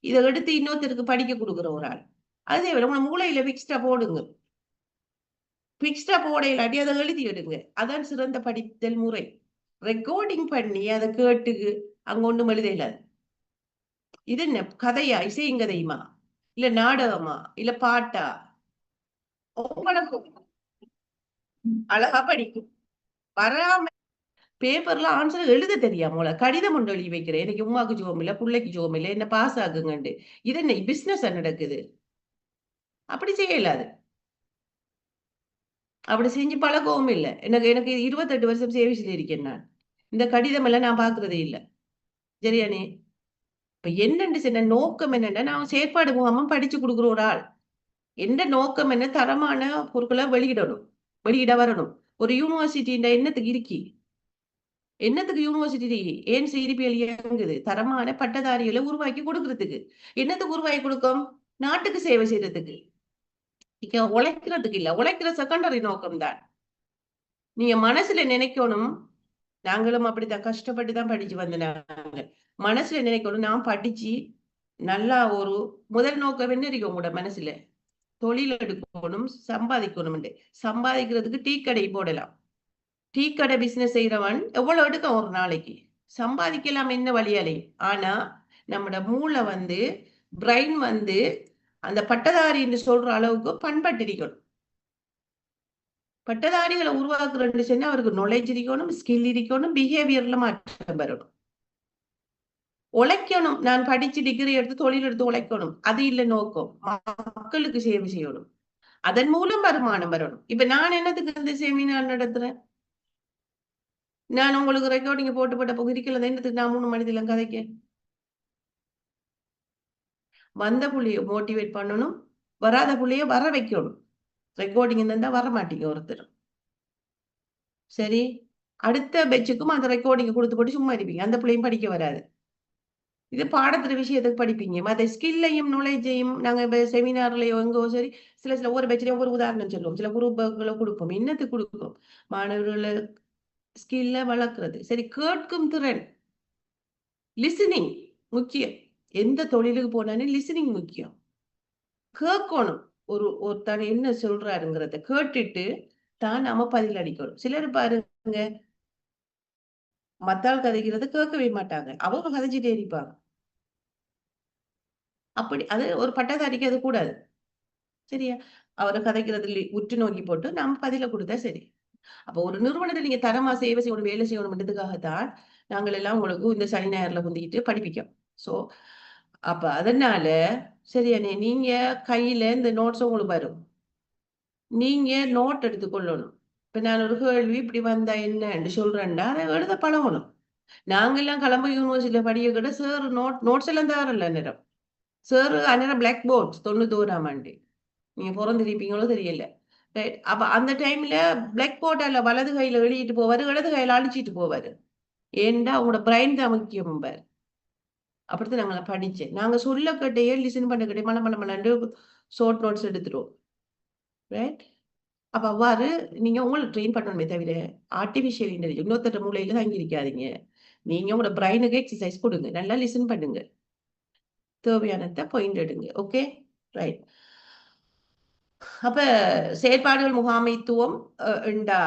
இத எடுத்து இன்னொருத்தருக்கு படிக்க குடுக்குற ஒரு ஆள். அதே விட உங்க மூளையில பிக்ஸ்டா போடுங்க. பிக்ஸ்டா போட இல்லாட்டி அதை எழுதி எடுங்க. அதான் சிறந்த படித்தல் முறை. ரெக்கார்டிங் பண்ணி அதை கேட்டு அங்க ஒண்ணும் எழுத இயலாது. இது என்ன கதையா? இசைங்கதையுமா? இல்ல நாடகமா? இல்ல பாட்டா? உங்களுக்கு அழகா படிக்கும். வராம பேப்பர்ல ஆன்சர் எழுத தெரியாமல கடிதம் ஒன்று எழுதி வைக்கிறேன். எனக்கு உமாக்கு ஜோம் இல்ல, புள்ளைக்கு ஜோம் இல்ல, என்ன பாஸ் ஆகுங்கண்டு. இது என்ன பிசினஸ் நடக்குது? அப்படி செய்ய இயலாது. அப்படி செஞ்சு பழக்கவும் இல்ல. எனக்கு எனக்கு 28 வருஷம் சர்வீஸ்ல இருக்கேன் நான். இந்த கடிதம் எல்லாம் நான் பார்க்கிறதே இல்ல. சரியானே? இப்ப என்னன்னு சொன்ன நோக்கம் என்னன்னா, நான் செயற்பாடு முகாமா படிச்சு குடுக்குற ஒரு ஆள். எந்த நோக்கம் என்ன? தரமான பொருட்கள வெளியிடணும். வெளியிட வரணும். ஒரு யூனிவர்சிட்டின்ற எண்ணத்துக்கு இருக்கி. என்னத்துக்கு யூனிவர்சிட்டி? ஏன் சிடிபிஎல் இயங்குது? தரமான பட்டதாரிகளை உருவாக்கி கொடுக்கிறதுக்கு. என்னத்துக்கு உருவாக்கி கொடுக்கும்? நாட்டுக்கு சேவை செய்யறதுக்கு. இங்க உழைக்கிறதுக்கு இல்ல. உழைக்கிற செகண்டரி நோக்கம் தான். நீங்க மனசுல நினைக்கணும். நாங்களும் அப்படித்தான் கஷ்டப்பட்டு தான் படிச்சு வந்தனாங்க. மனசுல நினைக்கணும், நான் படிச்சு நல்லா ஒரு முதல் நோக்கம் என்ன இருக்கு உங்களோட மனசுல? தொழில் எடுக்கணும், சம்பாதிக்கணும்ண்டு. சம்பாதிக்கிறதுக்கு டீ கடை போடலாம். டீ கடை பிசினஸ் செய்யறவன் எவ்வளவு எடுக்கும் ஒரு நாளைக்கு? சம்பாதிக்கலாம் என்ன வழியாலே. ஆனா நம்மட மூளை வந்து பிரைன் வந்து அந்த பட்டதாரி என்று சொல்ற அளவுக்கு பண்பட்டு இருக்கணும். பட்டதாரிகளை உருவாக்குறேன்னு சொன்னா அவருக்கு நாலேஜ் இருக்கணும், ஸ்கில் இருக்கணும், பிஹேவியர்ல மாற்றம் வரணும். உழைக்கணும். நான் படிச்சு டிகிரி எடுத்து தொழில் எடுத்து உழைக்கணும். அது இல்ல நோக்கம். மக்களுக்கு சேவை செய்யணும். அதன் மூலம் வருமானம் வரணும். இப்ப நான் என்னத்துக்கு இந்த செமினார் நடத்துறேன்? நான் உங்களுக்கு ரெக்கார்டிங் போட்டு போட்ட புகிரிக்கல என்னத்துக்கு நான் 3 மணிதில கதைக்க? வந்த புள்ளிய மோட்டிவேட் பண்ணணும். வராத புள்ளிய வர வைக்கணும். ரெக்கார்டிங் இருந்தா வர மாட்டீங்க ஒருத்தர். சரி, அடுத்த பெட்சுக்கும் அந்த ரெக்கார்டிங் கொடுத்து போட்டு சும்மா இருப்பீங்க. அந்த பிள்ளையும் படிக்க வராது. இது பாடத்துல விஷயத்துக்கு படிப்பீங்க. மத்த ஸ்கில்லையும் நாலேஜையும் நாங்க இப்ப செமினார்லயோ எங்கோ சரி சில சில ஒவ்வொரு பேட்ச்லயும் ஒவ்வொரு உதாரணம் சொல்லுவோம். சில குரூப்புகள குடுப்போம். என்னத்துக்கு குடுப்போம்? மாணவர்கள ஸ்கில்ல வளர்க்கிறது. சரி, கேட்கும் திறன். லிசனிங் முக்கியம். எந்த தொழிலுக்கு போனாலும் லிசனிங் முக்கியம். கேட்கணும். ஒருத்தர் என்ன சொல்றாருங்கிறத கேட்டுட்டு தான் நாம பதில் அளிக்கணும். சிலர் பாருங்க, மத்தாள் கதைக்கிறத கேட்கவே மாட்டாங்க. அவங்க கதைச்சிட்டே இருப்பாங்க. அப்படி அது ஒரு பட்டதாரிக்கு அது கூடாது. சரியா? அவர கதைக்கிறதுல உற்று நோக்கி போட்டு நாம பதில குடுத்தா சரி. அப்ப ஒரு நிறுவனத்தை நீங்க தரமா சேவை செய்யணும், வேலை செய்யணும்ன்றதுக்காகத்தான் நாங்கள் எல்லாம் உங்களுக்கு இந்த சனி ஞாயிறுல முந்திக்கிட்டு படிப்பிக்கோம். சோ அப்ப அதனால சரியானே, நீங்க கையில இந்த நோட்ஸ் உங்களுக்கு வரும். நீங்க நோட் எடுத்துக்கொள்ளணும். இப்ப நான் ஒரு கேள்வி இப்படி வந்தா என்னன்னு சொல்றேன்டா, அதை எழுத பழகணும். நாங்கெல்லாம் கிளம்ப யூனிவர்சிட்டியில படிக்க கூட சார் நோட்ஸ் எல்லாம் தாரல நேரம். சார் அந்நேரம் பிளாக் போர்ட்ஸ் 91ஆம் ஆண்டு. நீங்க பொறந்திருப்பீங்களோ தெரியல. ரைட். அப்ப அந்த டைம்ல பிளாக் போர்டால வலது கையில எழுதிட்டு போவாரு, இடது கையில அழிச்சிட்டு போவாரு. ஏன்டா உங்களோட பிரைன் தான் முக்கியம் பாரு. அப்படித்தான் நாங்க படிச்சேன். நாங்க சொல்ல கட்டையே லிசன் பண்ண கட்டையே மல மல மலன்னு ஷார்ட் நோட்ஸ் எடுத்துருவோம். ரைட். அப்ப அவ்வாறு நீங்க உங்களை ட்ரெயின் பண்ணணுமே தவிர, ஆர்டிபிஷியல் இன்டெலிஜென்ஸ் இன்னொருத்தர் மூளையில தங்கி இருக்காதீங்க. நீங்க உங்களோட பிரைனுக்கு எக்ஸர்சைஸ் கொடுங்க. நல்லா லிசன் பண்ணுங்க. தேவையானத பாயிண்ட் எடுங்க. ஓகே? ரைட். அப்ப செயற்பாடுகள் முகாமைத்துவம் என்றா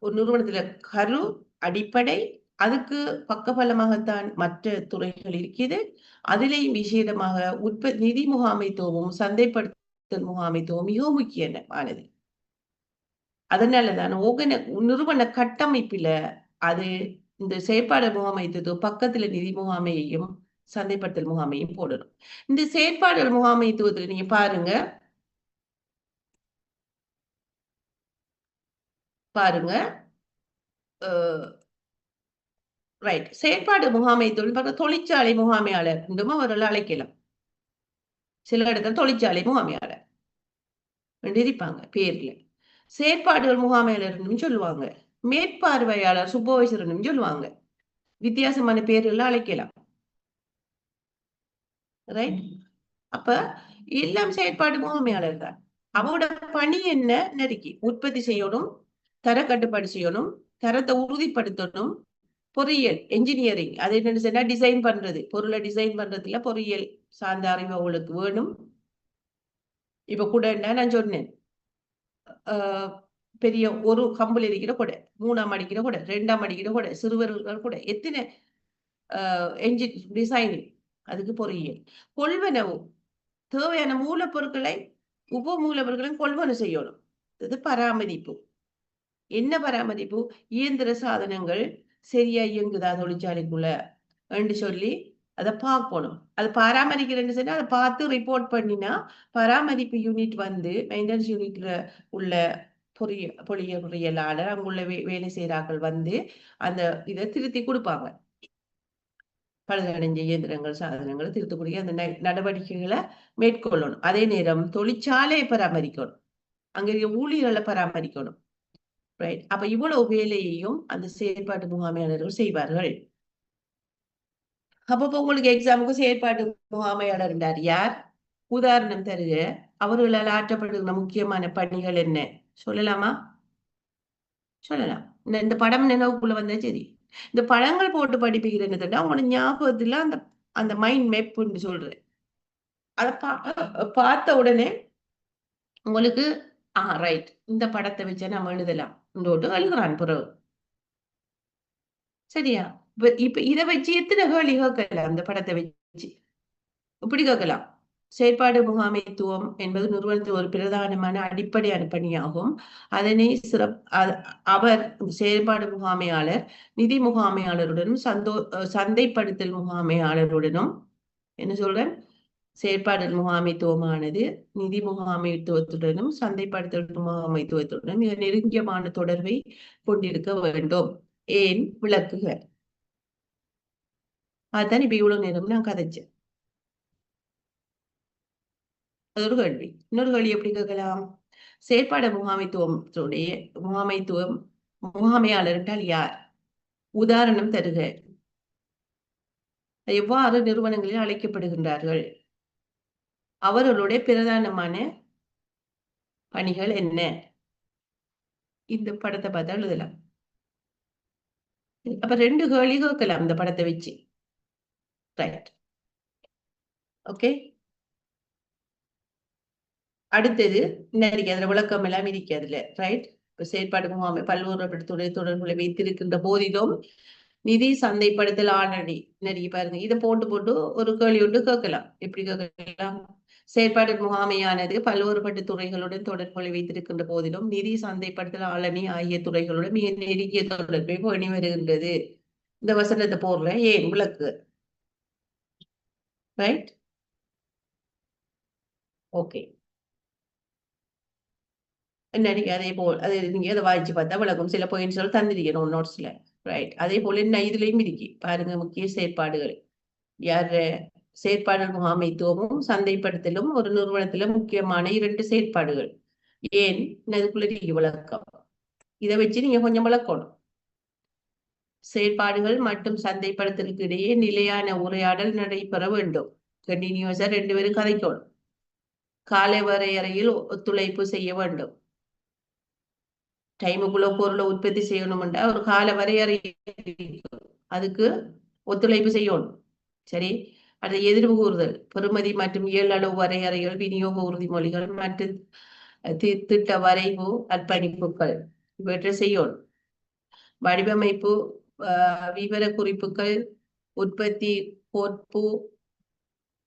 ஒரு நிறுவனத்துல கரு, அடிப்படை, அதுக்கு பக்கபலமாகத்தான் மற்ற துறைகள் இருக்குது. அதிலேயும் விசேடமாக நிதி முகாமைத்துவமும், சந்தைப்படுத்தல் முகாமைத்துவம் மிகவும் முக்கியமானது. அதனாலதான் நிறுவன கட்டமைப்பில அது இந்த செயற்பாடு முகாமைத்துவம் பக்கத்துல நிதி முகாமையையும், சந்தைப்படுத்தல் முகாமையும் போடணும். இந்த செயற்பாடுகள் முகாமைத்துவத்துல நீங்க பாருங்க பாருங்க. ரைட். செயற்பாடு முகாமைத்துவம் தொழிற்சாலை முகாமையாளர் என்றும் அவர்கள் அழைக்கலாம். சில இடத்துல தொழிற்சாலை முகாமையாளர் இருப்பாங்க பேர்ல. செயற்பாடுகள் முகாமையாளர் சொல்லுவாங்க. மேற்பார்வையாளர் சூப்பர்வைசர் சொல்லுவாங்க. வித்தியாசமான பேர்கள் அழைக்கலாம். ரைட். அப்ப எல்லாம் செயற்பாடு முகாமையாளர் தான். அவரோட பணி என்ன? நெருக்கி உற்பத்தி செய்யணும், தர கட்டுப்பாடு செய்யணும், தரத்தை உறுதிப்படுத்தணும், பொறியியல் என்ஜினியரிங் அது என்னன்னு சொன்னா டிசைன் பண்றது, பொருளை டிசைன் பண்றதுல பொறியியல் சார்ந்த அறிவு அவங்களுக்கு வேணும். இப்ப கூட என்ன நான் சொன்னேன், பெரிய ஒரு கம்பல் இருக்கிற கூட, 3ஆம் அடிக்கிற கூட, 2ஆம் அடிக்கிற கூட, சிறுவர்கள் கூட எத்தனை என்ஜின் டிசைனிங், அதுக்கு பொறியியல். கொள்வனவு, தேவையான மூலப்பொருட்களை உப மூலப்பொருட்களையும் கொள்வனவு செய்யணும். இது பராமரிப்பு. என்ன பராமரிப்பு? இயந்திர சாதனங்கள் சரியா இயங்குதா தொழிற்சாலைக்குள்ள என்று சொல்லி அதை பார்க்கணும். அது பராமரிக்கிறேன்னு சொன்னா அதை பார்த்து ரிப்போர்ட் பண்ணினா பராமரிப்பு யூனிட் வந்து மெயின்டெனன்ஸ் யூனிட்ல உள்ள பொறியியலாளர் அங்குள்ள வேலை செய்கிறார்கள் வந்து அந்த இதை திருத்தி கொடுப்பாங்க. பழுதடைஞ்ச இயந்திரங்கள் சாதனங்களை திருத்தக்கூடிய அந்த நடவடிக்கைகளை மேற்கொள்ளணும். அதே நேரம் தொழிற்சாலையை பராமரிக்கணும், அங்க இருக்க ஊழியர்களை பராமரிக்கணும். ரைட். அப்ப இவ்வளவு வேலையையும் அந்த செயற்பாட்டு முகாமையாளர்கள் செய்வார்கள். அப்ப உங்களுக்கு எக்ஸாமுக்கு செயற்பாட்டு முகாமையாளர் இருந்தார் யார்? உதாரணம் தருக. அவர்களால் ஆற்றப்படுகிற முக்கியமான பணிகள் என்ன சொல்லலாமா? சொல்லலாம். இந்த படம் நினைவுக்குள்ள வந்தா சரி. இந்த படங்கள் போட்டு படிப்புகிறேன்னு அவங்களோட ஞாபகத்துல அந்த அந்த மைண்ட் மேப்னு சொல்றேன். அதை பார்த்த உடனே உங்களுக்கு ரைட், இந்த படத்தை வச்சா நம்ம எழுதலாம் எழுதுறான் பிறகு. சரியா? இப்ப இதை வச்சு எத்தனை கேள்வி கேட்கலாம்? அந்த படத்தை வச்சு இப்படி கேட்கலாம். செயற்பாடு முகாமைத்துவம் என்பது நிறுவனத்தில் ஒரு பிரதானமான அடிப்படையான பணியாகும். அதனை அவர் செயற்பாடு முகாமையாளர் நிதி முகாமையாளருடனும் சந்தைப்படுத்தல் முகாமையாளருடனும் என்ன சொல்றேன், செயற்பாடு முகாமைத்துவமானது நிதி முகாமைத்துவத்துடனும் சந்தைப்படுத்தல் முகாமைத்துவத்துடனும் மிக நெருங்கியமான தொடர்பை கொண்டிருக்க வேண்டும். ஏன்? விளக்குக. அதுதான் இப்ப இவ்வளவு நேரம் நான் கதைச்சேன். அது ஒரு கேள்வி. இன்னொரு கேள்வி எப்படி கேட்கலாம்? செயற்பாடு முகாமைத்துவம் முகாமையாளர் என்றால் யார்? உதாரணம் தருக. எவ்வாறு நிறுவனங்களில் அழைக்கப்படுகின்றார்கள்? அவர்களுடைய பிரதானமான பணிகள் என்ன? இந்த படத்தை பார்த்தா எழுதலாம். அப்ப 2 கேள்வி கேட்கலாம் இந்த படத்தை வச்சு. ரைட். ஓகே. அடுத்தது அதுல விளக்கம் எல்லாம் இருக்கு அதுல. ரைட். இப்ப செயற்பாடு முகாமை பல்வேறுபடுத்துடைய தொடர்புகளை வைத்திருக்கின்ற போதிலும் நிதி சந்தைப்படுத்தல் ஆல்ரெடி நிறைய பாருங்க. இதை போட்டு ஒரு கேள்வி ஒன்று கேட்கலாம். எப்படி கேட்கலாம்? செயற்பாடு முகாமையானது பல்வேறுபட்ட துறைகளுடன் தொடர்புகளை வைத்திருக்கின்ற போதிலும் நிதி சந்தைப்படுத்தல் ஆளணி ஆகிய துறைகளுடன் மிக நெருங்கிய தொடர்பை பேணி வருகின்றது. இந்த வசனத்தை போடுற ஏன் விளக்கு. Right, okay. என்ன அதே போல் அது நீங்க அதை வாய்ச்சி பார்த்தா விளக்கும். சில பாயிண்ட்ஸ் தந்திருக்கணும் நோட்ஸ்ல. ரைட், அதே போல என்ன இதுலயும் இருக்கு பாருங்க. முக்கிய செயற்பாடுகள் யார் செயற்பாடு முகாமைத்துவமும் சந்தைப்படுத்தலும் ஒரு நிறுவனத்துல முக்கியமான 2 செயற்பாடுகள். ஏன் இதுக்குள்ள விளக்கம். இதை வச்சு நீங்க கொஞ்சம் விளக்கணும். செயற்பாடுகள் மற்றும் சந்தைப்படுத்தலுக்கு இடையே நிலையான உரையாடல் நடைபெற வேண்டும். கண்டினியூஸா 2 பேரும் கதைக்கணும். காலை வரையறையில் ஒத்துழைப்பு செய்ய வேண்டும். டைமுக்குள்ள பொருளை உற்பத்தி செய்யணும்னா ஒரு கால வரையறை அதுக்கு ஒத்துழைப்பு செய்யணும். சரி, அது எதிர்வு கூறுதல், பெறுமதி மற்றும் இயலளவு வரையறைகள், விநியோக உறுதிமொழிகள் மற்றும் திட்ட வரைவு அர்ப்பணிப்புகள் இவற்றை செய்யணும். வடிவமைப்பு, விவர குறிப்புகள், உற்பத்தி கோட்பு,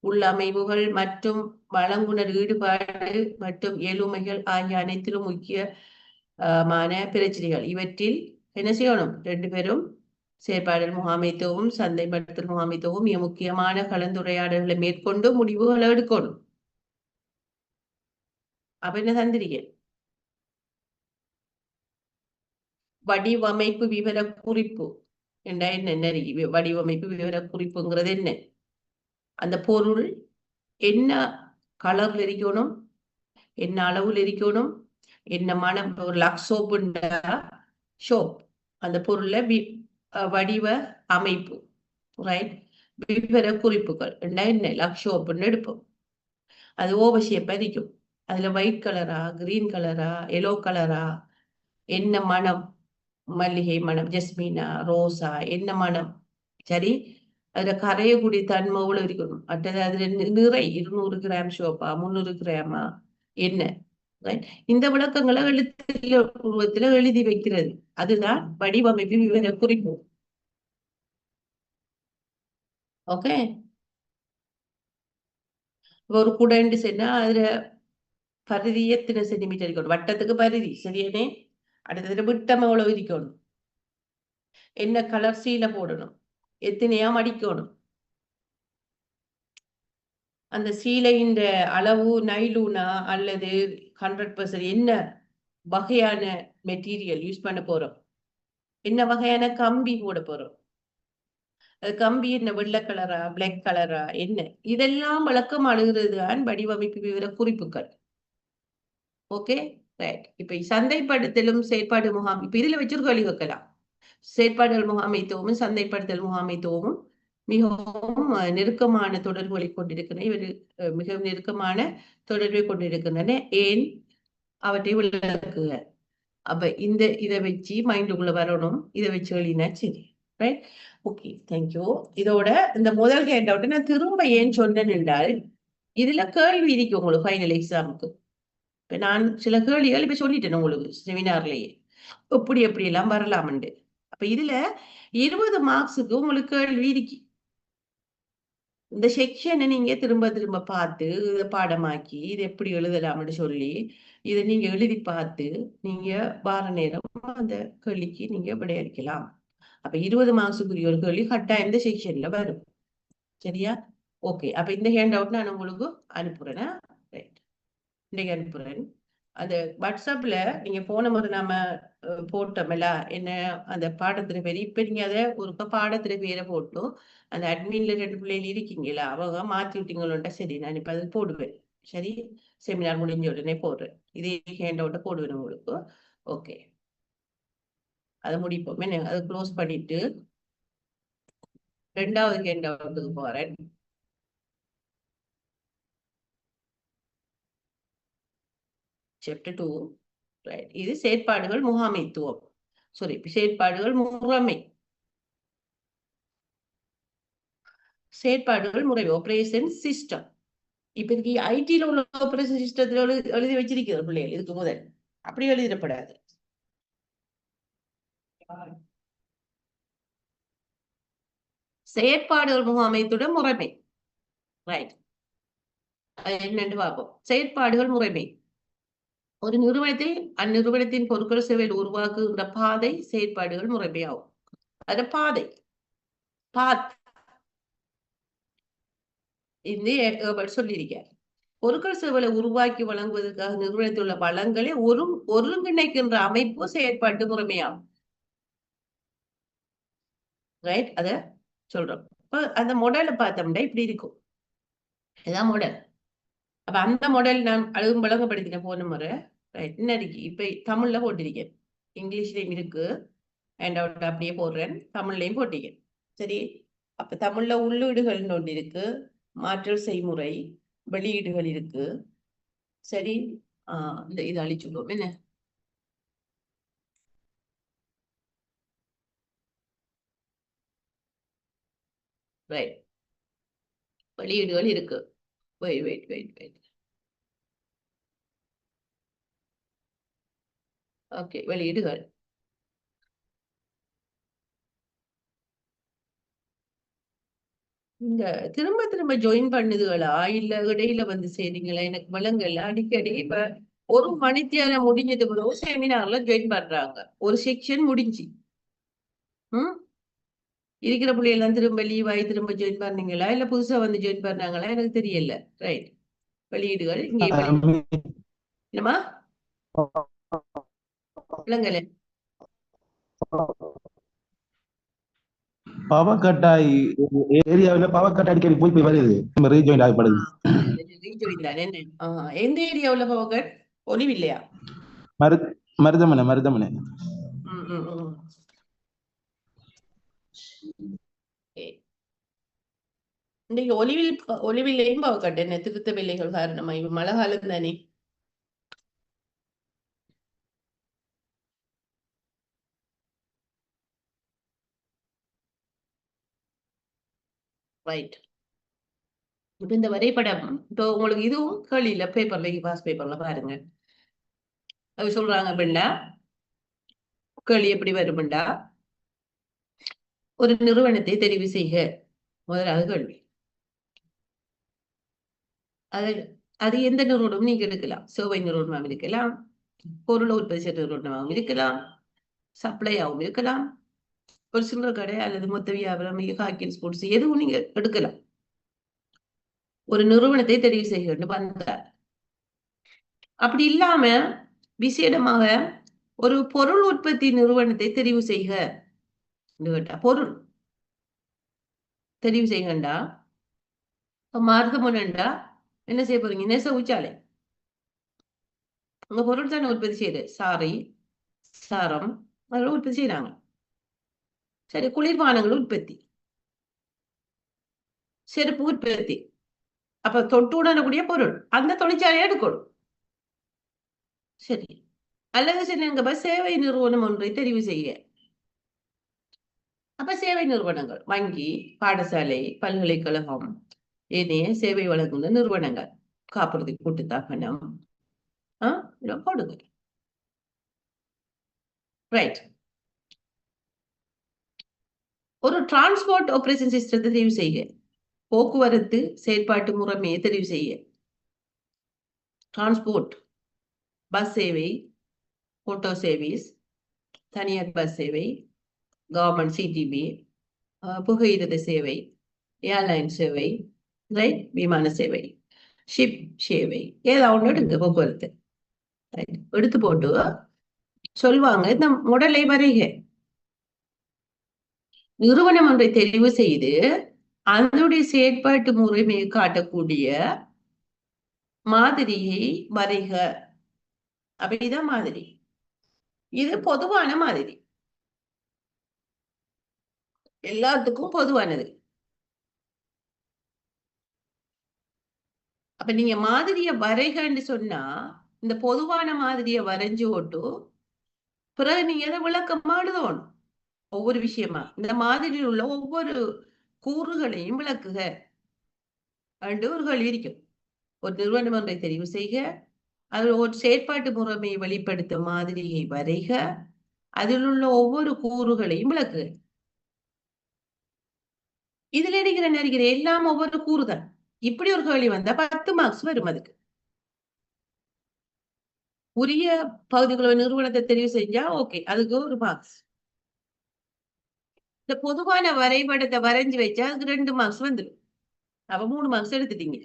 உள்ளமைவுகள் மற்றும் வழங்குனர் ஈடுபாடு மற்றும் எளுமைகள் ஆகிய அனைத்திலும் முக்கியமான பிரச்சனைகள். இவற்றில் என்ன செய்யணும்? 2 பேரும் செயற்பாடு முகாமைத்துவமும் சந்தைப்படுத்தல் முகாமைத்துவமும் மிக முக்கியமான கலந்துரையாடல்களை மேற்கொண்டு முடிவுகளை எடுக்கணும். அப்ப என்ன தந்திரிக்க வடிவமைப்பு விவர குறிப்பு என்றா என்ன? வடிவமைப்பு விவர குறிப்புங்கிறது என்ன? அந்த பொருள் என்ன கலர்ல இருக்கணும், என்ன அளவுல இருக்கணும், என்ன மனம். ஒரு லக்ஸ் சோப்புண்டா ஷோப் அந்த பொருள்ல வடிவ அமைப்பு. ரைட், விவர குறிப்புகள் என்ன? லக்ஸ் சோப்புன்னு எடுப்போம். அது ஓவசியப்பா இருக்கும். அதுல ஒயிட் கலரா, கிரீன் கலரா, எல்லோ கலரா, என்ன மனம், மல்லிகை மனம், ஜஸ்மினா, ரோசா, என்ன மனம். சரி, அதுல கரையக்கூடிய தன்மை எவ்வளவு இருக்கணும். மற்றது அதுல நிறை 200 கிராம் சோப்பா, 300 கிராமா, என்ன. இந்த விளக்கங்களை எழுத்துல உருவத்துல எழுதி வைக்கிறது. அதுதான் வடிவமைப்பு விவர குறிப்பு. ஓகே, ஒரு குடண்டு சொன்னா அதுல பரிதி எத்தனை சென்டிமீட்டர் இருக்கணும், வட்டத்துக்கு பரிதி சரியானே. அடுத்ததுல விட்டம் எவ்வளவு இருக்கணும், என்ன கலர் சீல போடணும், எத்தனையா மடிக்கணும், அந்த சீலையின் அளவு நைலூனா அல்லது 100% என்ன வகையான மெட்டீரியல் யூஸ் பண்ண போறோம், என்ன வகையான கம்பி போட போறோம், கம்பி என்ன வெள்ளை கலரா பிளாக் கலரா என்ன, இதெல்லாம் விளக்கம் அழுகிறது வடிவமைப்பு விவர குறிப்புகள். Okay, right. இப்ப சந்தைப்படுத்தலும் செயற்பாடு முகாம் இப்ப இதுல வச்சிருக்க வழி வைக்கலாம். செயற்பாடுகள் முகாமைத்துவமும் சந்தைப்படுத்தல் முகாமைத்துவமும் மிகவும் நெருக்கமான தொடர்புகளை கொண்டிருக்கின்றன. இவர் மிக நெருக்கமான தொடர்பை கொண்டிருக்கின்றன. ஏன் அவற்றை விளக்குக. அப்ப இதை வச்சு மைண்டுக்குள்ள வரணும். இதை வச்சு எழுதினா சரி. Right, okay, thank you. இதோட இந்த முதல் ஹேண்ட் அவுட் நான் திரும்ப ஏன் சொன்னேன் என்றால் இதுல கேள்வி இருக்கு உங்களுக்கு ஃபைனல் எக்ஸாமுக்கு. இப்ப நான் சில கேள்விகள் இப்ப சொல்லிட்டேன் உங்களுக்கு செமினார்லயே எப்படி எப்படி எல்லாம் வரலாம்ண்டு. அப்ப இதுல 20 மார்க்ஸுக்கு உங்களுக்கு கேள்வி இருக்கு. இந்த செக்ஷனை நீங்க திரும்ப திரும்ப பார்த்து இதை பாடமாக்கி இது எப்படி எழுதலாம்னு சொல்லி இதை நீங்க எழுதி பார்த்து நீங்க வார நேரம் அந்த கேள்விக்கு நீங்க விடையளிக்கலாம். அப்ப 20 மார்க்ஸுக்குரிய ஒரு கேள்வி கட்டாயம் இந்த செக்ஷன்ல வரும். சரியா? ஓகே, அப்ப இந்த ஹேண்ட் அவுட் நான் உங்களுக்கு அனுப்புறேன். ரைட், இன்னைக்கு அனுப்புறேன். அந்த வாட்ஸ்அப்ல நீங்க போன முறை நாம போட்டோம்ல என்ன அந்த பாடத்துல பேரு. இப்ப நீங்க அதை ஒரு பாடத்துல பேரை போட்டு அந்த அட்மின்ல 2 பிள்ளைகள் இருக்கீங்களா அவங்க மாத்தி விட்டீங்களோட சரி நான் இப்ப அது போடுவேன். சரி, செமினார் முடிஞ்ச உடனே போடுறேன். இதே ஹேண்ட் அவுட்டை போடுவேன் உங்களுக்கு. ஓகே, அதை முடிப்போம். என்ன அதை க்ளோஸ் பண்ணிட்டு 2வது ஹேண்ட் அவுட்டுக்கு போறேன். சாப்டர் 2. ரைட், இது செயற்பாடுகள் முகாமைத்துவம். சாரி, செயற்பாடுகள் முறைமை. செயற்பாடுகள் முறை ஆபரேஷன் சிஸ்டம். இப்ப இதுக்கு ஐடில உள்ள ஆபரேஷன் சிஸ்டத்துல எழுதி வச்சிருக்கிறது பிள்ளைகள் இதுக்கு முதல். அப்படி எழுதிடப்படாது. செயற்பாடுகள் முகாமைத்துடன் முறைமை. ரைட், அது என்னன்னு பார்ப்போம். செயற்பாடுகள் முறைமை. ஒரு நிறுவனத்தில் அந்நிறுவனத்தின் பொருட்கள் சேவையில் உருவாக்குகின்ற பாதை செயற்பாடுகள் முறைமையாகும். அது பாதை பாத் இந்த சொல்லியிருக்கார். பொருட்கள் சேவைகளை உருவாக்கி வழங்குவதற்காக நிறுவனத்தில் உள்ள வளங்களை ஒருங்கிணைக்கின்ற அமைப்பு செயற்பாட்டு முறைமையாகும். ரைட், அத சொல்றோம். இப்ப அந்த மாடலை பார்த்தோம்னா இப்படி இருக்கும். இதான் மாடல். அப்ப அந்த மாடல் நான் அழகும் பழகப்படுத்தினேன் போன முறை. ரைட், என்ன இருக்கு இப்ப தமிழ்ல போட்டிருக்கேன், இங்கிலீஷ்லயும் இருக்கு. ஹேண்ட் அவுட் அப்படியே போடுறேன், தமிழ்லையும் போட்டிருக்கேன். சரி, அப்ப தமிழ்ல உள்ளீடுகள் ஒன்று இருக்கு, மாற்றல் செய்முறை, வெளியீடுகள் இருக்கு. சரி, இந்த இதை அழிச்சுடுவோம் என்ன. ரைட், வெளியீடுகள் இருக்கு. வெயிட். ஓகே, வெளியீடுகள். இந்த திரும்ப திரும்ப ஜாயின் பண்ணுதுகளா இல்ல இடையில வந்து செய்றீங்களா எனக்கு விளங்கல. அடிக்கடி இப்ப ஒரு மணித்தியாலம் முடிஞ்சது பிறகு செமினார்ல ஜாயின் பண்றாங்க, ஒரு செக்ஷன் முடிஞ்சு இருக்கிற பிள்ளைகள்லாம் திரும்ப லீவ் ஆகி திரும்ப ஜாயின் பண்ணீங்களா இல்ல புதுசா வந்து ஜாயின் பண்ணாங்களா எனக்கு தெரியல. ரைட், வெளியீடுகள் இங்கே என்னமா விளங்கல. பவர் கட் ஆகி ஏரியாவில் பவர் கட் அடிக்கடி போய் போய் வருது, ரீஜாயின் ஆகப்படுது. எந்த ஏரியாவுல பவர் ஒளிவு இல்லையா? மருதமனை. இன்னைக்கு ஒளிவில்லையும் பவர் கட் என்ன திருத்த வேலைகள் காரணமா? இப்ப மழை காலம் தானே. ரைட், இப்ப இந்த வரைபடம் இப்போ உங்களுக்கு இதுவும் கேள்வியில பேப்பர்ல பாஸ் பேப்பர்ல பாருங்க. அது சொல்றாங்க அப்படின்னா கேள்வி எப்படி வரும்டா, ஒரு நிறுவனத்தை தெரிவு செய்க முதலாவது கேள்வி. அது எந்த நிறுவனமும் நீங்க எடுக்கலாம். சேவை நிறுவனமாகவும் இருக்கலாம், பொருளை உற்பத்தி செய்த நிறுவனமாகவும் இருக்கலாம், சப்ளையாகவும் இருக்கலாம், ஒரு சில்லறை கடை அல்லது மொத்த வியாபாரம், ஹாக்கிங் ஸ்போர்ட்ஸ் எதுவும் நீங்க எடுக்கலாம். ஒரு நிறுவனத்தை தெரிவு செய்ய வந்தார். அப்படி இல்லாம விசேடமாக ஒரு பொருள் உற்பத்தி நிறுவனத்தை தெரிவு செய்க பொருள் தெரிவு செய்யண்டா மார்க்கமுண்டா என்ன செய்ய போறீங்க? நெசவுச்சாலை. உங்க பொருள் தானே உற்பத்தி செய்யுது, சாரி சாரம் அதெல்லாம் உற்பத்தி செய்யறாங்க. சரி, குளிர்பானங்கள் உற்பத்தி, செருப்பு உற்பத்தி. அப்ப தொட்டு உணரக்கூடிய பொருள் அந்த தொழிற்சாலையை எடுக்கணும். சரி, அல்லது சரி சேவை நிறுவனம் ஒன்றை தெரிவு செய்ய. அப்ப சேவை நிறுவனங்கள் வங்கி, பாடசாலை, பல்கலைக்கழகம், ஏனைய சேவை வழங்குகிற நிறுவனங்கள், காப்புறுதி கூட்டுத்தாபனம் போடுங்க. ரைட், ஒரு டிரான்ஸ்போர்ட் ஆபரேஷன் சிஸ்டத்தை தெரிவு செய்ய. போக்குவரத்து செயற்பாட்டு முறைமையை தெரிவு செய்ய. டிரான்ஸ்போர்ட், பஸ் சேவை, ஆட்டோ சர்வீஸ், தனியார் பஸ் சேவை, கவர்மெண்ட் சிடிபி, புகையிரத சேவை, ஏர்லைன் சேவை, ரைட், விமான சேவை, ஷிப் சேவை, ஏதாவது ஒன்று எடுங்க. போக்குவரத்து எடுத்து போட்டு சொல்வாங்க இந்த முடலை வரைக. நிறுவனம் ஒன்றை தெரிவு செய்து அதனுடைய செயற்பாட்டு முறைமையை காட்டக்கூடிய மாதிரியை வரைக. அப்படிதான் மாதிரி. இது பொதுவான மாதிரி, எல்லாத்துக்கும் பொதுவானது. அப்ப நீங்க மாதிரிய வரைகன்னு சொன்னா இந்த பொதுவான மாதிரிய வரைஞ்சு ஓட்டு பிறகு நீங்க எதை விளக்கமா எழுதணும். ஒவ்வொரு விஷயமா இந்த மாதிரியில் உள்ள ஒவ்வொரு கூறுகளையும் விளக்குக என்று ஒரு கேள்வி இருக்கும். ஒரு நிறுவனம் ஒன்றை தெரிவு செய்க, அதில் ஒரு செயற்பாட்டு முறைமையை வெளிப்படுத்தும் மாதிரியை வரைக, அதில் உள்ள ஒவ்வொரு கூறுகளையும் விளக்குக. இதுல இருக்கிற எல்லாம் ஒவ்வொரு கூறுதான். இப்படி ஒரு கேள்வி வந்தா 10 மார்க்ஸ் வரும். அதுக்கு உரிய பகுதிகளோட நிறுவனத்தை தெரிவு செஞ்சா ஓகே, அதுக்கு ஒரு மார்க்ஸ். இந்த பொதுவான வரைபடத்தை வரைஞ்சு வச்சா அதுக்கு 2 மார்க்ஸ் வந்துடும். அப்ப 3 மார்க்ஸ் எடுத்துட்டீங்க.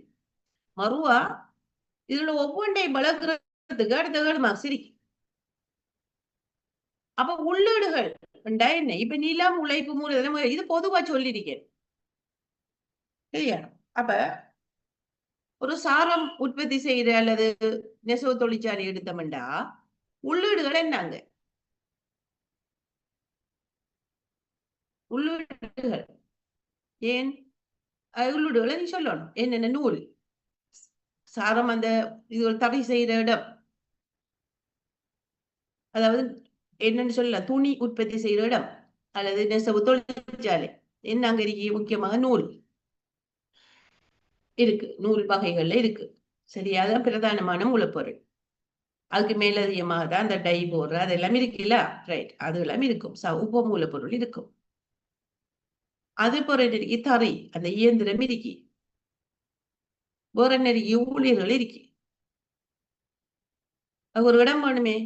மறுவா இதுல ஒவ்வொன்றையும் வளர்க்கறதுக்கு அடுத்த 7 மார்க்ஸ் இருக்கு. அப்ப உள்ளீடுகள் என்ன? இப்ப நிலம், உழைப்பு, மூலதனம் இது பொதுவா சொல்லியிருக்கேன். சரியா? அப்ப ஒரு சாரம் உற்பத்தி செய்யற அல்லது நெசவு தொழிற்சாலை எடுத்தோம்டா உள்ளீடுகள் என்னங்க? உள்ளீடுகள் ஏன் உள்ளீடுகளை நீ சொல்லணும். என்னென்ன நூல், சாரம், அந்த இது ஒரு தடை செய்யற இடம், அதாவது என்னன்னு சொல்லலாம், துணி உற்பத்தி செய்யற இடம் அல்லது நெசவு தொழிற்சாலை என்ன அங்க இருக்கு? முக்கியமாக நூல் இருக்கு, நூல் வகைகள்ல இருக்கு. சரியா? அதான் பிரதானமான மூலப்பொருள். அதுக்கு மேலதிகமாக தான் அந்த டை போடுற அதெல்லாம் இருக்குல்ல, ரைட், அதெல்லாம் இருக்கும். உப மூலப்பொருள் இருக்கும். அது போற இருக்கு தறி, அந்த இயந்திரம் இருக்கு. வேற நிறைய ஊழியர்கள் இருக்கு. அது ஒரு இடம் வேணுமே,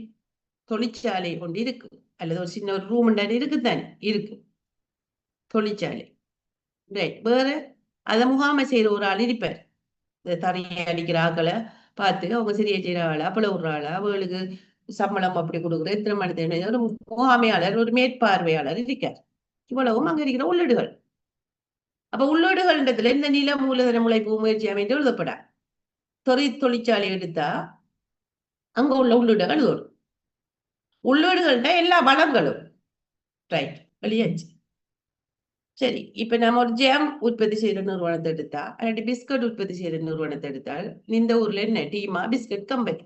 தொழிற்சாலை கொண்டு இருக்கு, அல்லது ஒரு சின்ன ஒரு ரூம் இருக்குதானே, இருக்கு தொழிற்சாலை. ரைட். வேற அதை முகாமை செய்யற ஒரு ஆள் இருப்பார். இந்த தறியை அடிக்கிற ஆக்களை பார்த்து அவங்க சரியா செய்யற ஆளா, அப்பள விடுற ஆளா, அவளுக்கு சம்பளம் அப்படி கொடுக்குற எத்தனை மணி தேவை, ஒரு முகாமையாளர், ஒரு மேற்பார்வையாளர் இருக்கார். இவ்வளவும் அங்க இருக்கிற உள்ளீடுகள். அப்ப உள்ளீடுகள்ன்றதுல இந்த நில, மூலதன, உழைப்பு, முயற்சி அமைந்து எழுதப்படா. தொழிற்சாலை எடுத்தா அங்க உள்ள உள்ளீடுகள் வரும். உள்ளீடுகள்ட எல்லா வளங்களும். ரைட், வெளியாச்சு. சரி, இப்ப நம்ம ஒரு ஜாம் உற்பத்தி செய்யற நிறுவனத்தை எடுத்தா, அல்லாட்டி பிஸ்கட் உற்பத்தி செய்யற நிறுவனத்தை எடுத்தால், இந்த ஊர்ல என்ன டீமா பிஸ்கட் கம்பெனி,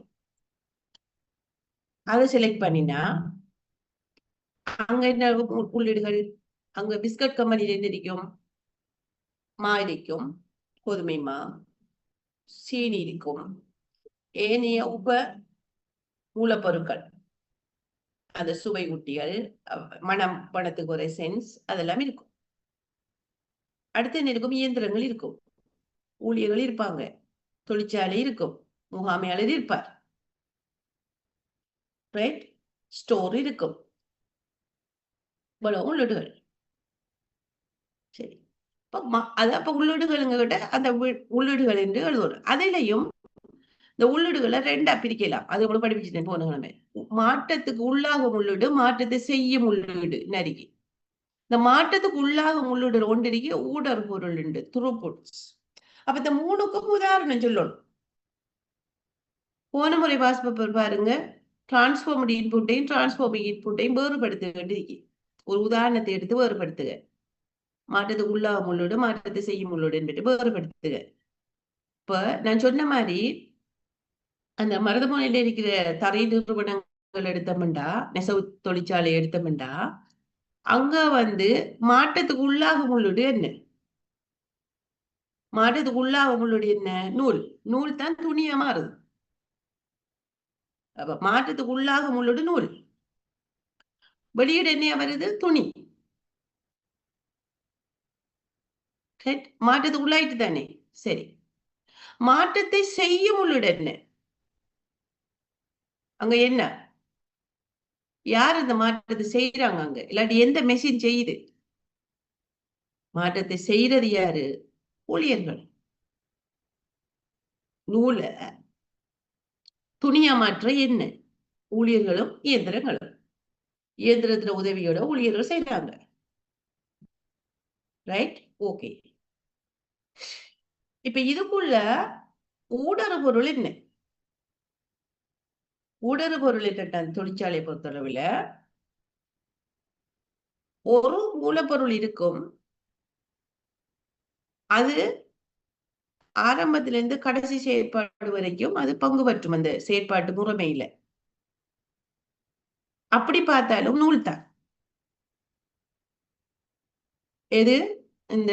அதை செலக்ட் பண்ணினா அங்க என்ன உள்ளீடுகள்? அங்க பிஸ்கட் கம்பெனில என்ன இருக்கும்? மா இருக்கும், கோதுமை மா, சீனி இருக்கும், ஏனைய உப மூலப்பொருட்கள், அந்த சுவை ஊட்டிகள், மனம், பணத்துக்கு ஒரு சென்ஸ், அதெல்லாம் இருக்கும். அடுத்து என்ன இருக்கும்? இயந்திரங்கள் இருக்கும், ஊழியர்கள் இருப்பாங்க, தொழிற்சாலை இருக்கும், முகாமையாளர் இருப்பார், ரைட், ஸ்டோர் இருக்கும், இவ்வளவு உள்ளீடுகள். சரி, அது அப்ப உள்ளீடுகளுங்க கிட்ட அந்த உள்ளீடுகள் என்று எழுதுவோம். அதிலையும் இந்த உள்ளீடுகளை 2ஆ பிரிக்கலாம். அது கூட படிச்சுட்டேன் போன கிழமை. மாற்றத்துக்கு உள்ளாகும் உள்ளீடு, மாற்றத்தை செய்யும் உள்ளீடு நறுக்கி. இந்த மாற்றத்துக்கு உள்ளாகும் உள்ளீடு ஒன்றிற்கு ஊடர் பொருள் உண்டு, த்ரூபுட்ஸ். அப்ப இந்த 3க்கும் உதாரணம் சொல்லணும். போன முறை வாசிப்பவர் பாருங்க, டிரான்ஸ்ஃபார்மட் இன்புட்டையும் டிரான்ஸ்ஃபார்மிங் இன்புட்டையும் வேறுபடுத்த வேண்டியிருக்கு. ஒரு உதாரணத்தை எடுத்து வேறுபடுத்துக. மாற்றத்துக்கு உள்ளாகும் உள்ளீடு, மாற்றத்தை செய்யும் உள்ளீடு என்பதை வேறுபடுத்துக. இப்ப நான் சொன்ன மாதிரி அந்த மருதமனையில இருக்கிற தரை நிறுவனங்கள் எடுத்தோம்டா, நெசவு தொழிற்சாலை எடுத்தோம்டா, அங்க மாற்றத்துக்கு உள்ளாகும் உள்ளீடு என்ன? மாற்றத்துக்கு உள்ளாகும் உள்ளீடு என்ன? நூல். நூல் தான் துணியா மாறுது. அப்ப மாற்றத்துக்கு உள்ளாகும் உள்ளீடு நூல். வெளியீடு என்ன வருது? துணி. மாற்றத்துக்கு உள்ளாயிட்டு தானே. சரி, மாற்றத்தை செய்யும் உள்ளீடு என்ன? அங்க என்ன? யார் இந்த மாற்றத்தை செய்யறாங்க அங்க? இல்லாட்டி எந்த மெஷின் செய்யுது? மாற்றத்தை செய்யறது யாரு? ஊழியர்கள். நூலை துணியா மாற்ற என்ன? ஊழியர்களும் இயந்திரங்களும். இயந்திரத்துல உதவியோட ஊழியர்கள் செய்யறாங்க. Right, okay. இப்ப இதுக்குள்ள ஊடறு பொருள் என்ன? ஊடறு பொருள் என்ன? தொழிற்சாலை பொறுத்தளவுல ஒரு மூலப்பொருள் இருக்கும், அது ஆரம்பத்திலிருந்து கடைசி செயற்பாடு வரைக்கும் அது பங்கு பற்றும் அந்த செயற்பாட்டு முறைமையில. அப்படி பார்த்தாலும் நூல் தான். எது? இந்த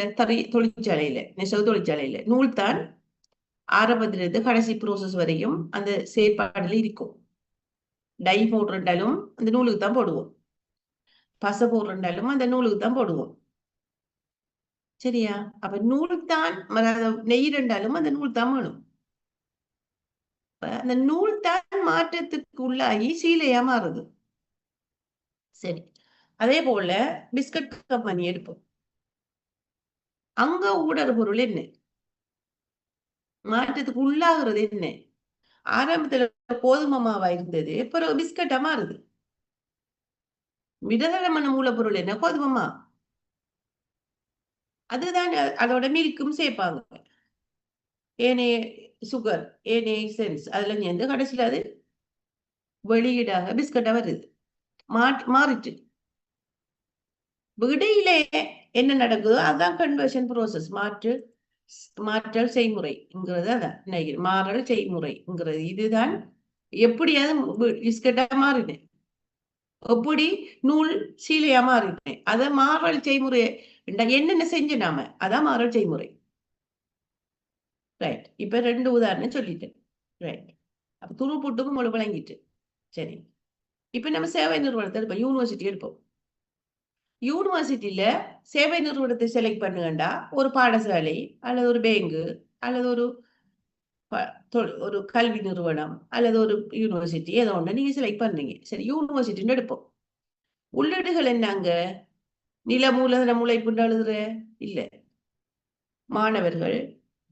தொழிற்சாலையில, நெசவு தொழிற்சாலையில நூல் தான் ஆரம்பத்திலிருந்து கடைசி ப்ரோசஸ் வரையும் அந்த செயற்பாடுல இருக்கும். டை போடுறண்டாலும் அந்த நூலுக்கு தான் போடுவோம், பசை போடுறண்டாலும் அந்த நூலுக்கு தான் போடுவோம். சரியா? அப்ப நூல் தான் நெய் ரெண்டாலும் அந்த நூல் தான் வேணும். அந்த நூல் தான் மாற்றத்துக்கு உள்ளாகி சீலையா மாறுது. சரி. அதே போல பிஸ்கட் கம்பெனி எடுப்போம். அங்க ஊடற பொருள் என்ன? மாற்றத்துக்கு உள்ளாகிறது என்ன? ஆரம்பத்துல கோதுமை மாவா இருந்தது, பிறகு பிஸ்கட்டா மாறுது. விதகரமான மூலப்பொருள் என்ன? கோதுமை மாவு. அதுதான் அதோட மில்க்கும் சேர்ப்பாங்க. ஏனே சுகர், ஏனே எசன்ஸ் அதுல சேர்ந்து கடைசியில அது வெளியீடாக பிஸ்கட்டா வருது. மாறிட்டு. இடையிலே என்ன நடக்குதோ அதான் கன்வர்ஷன் ப்ரோசஸ். மாற்றல் செய்முறைங்கிறது அதான் மாறல் செய்முறைங்கிறது. இதுதான் எப்படியாவது பிஸ்கட்டா மாறினேன், எப்படி நூல் சீலையா மாறினேன், அத மாறல் செய்முறை என்னென்ன செஞ்சு நாம அதான் மாறல் செய்முறை. ரைட். இப்ப 2 உதாரணம் சொல்லிட்டேன். ரைட். அப்ப துருப்புட்டும் உங்களுக்கு விளங்கிட்டு. சரி. இப்ப நம்ம சேவை நிறுவனத்தை எடுப்போம். யூனிவர்சிட்டி எடுப்போம். யூனிவர்சிட்டியில சேவை நிறுவனத்தை செலக்ட் பண்ணுங்கண்டா ஒரு பாடசாலை அல்லது ஒரு பேங்கு அல்லது ஒரு கல்வி நிறுவனம் அல்லது ஒரு யூனிவர்சிட்டி ஏதோ ஒண்ணு நீங்க செலக்ட் பண்றீங்க. சரி, யூனிவர்சிட்டின்னு எடுப்போம். உள்ளீடுகள் என்னங்க? நில மூலதன உழைப்புன்னு எழுதுற இல்ல. மாணவர்கள்,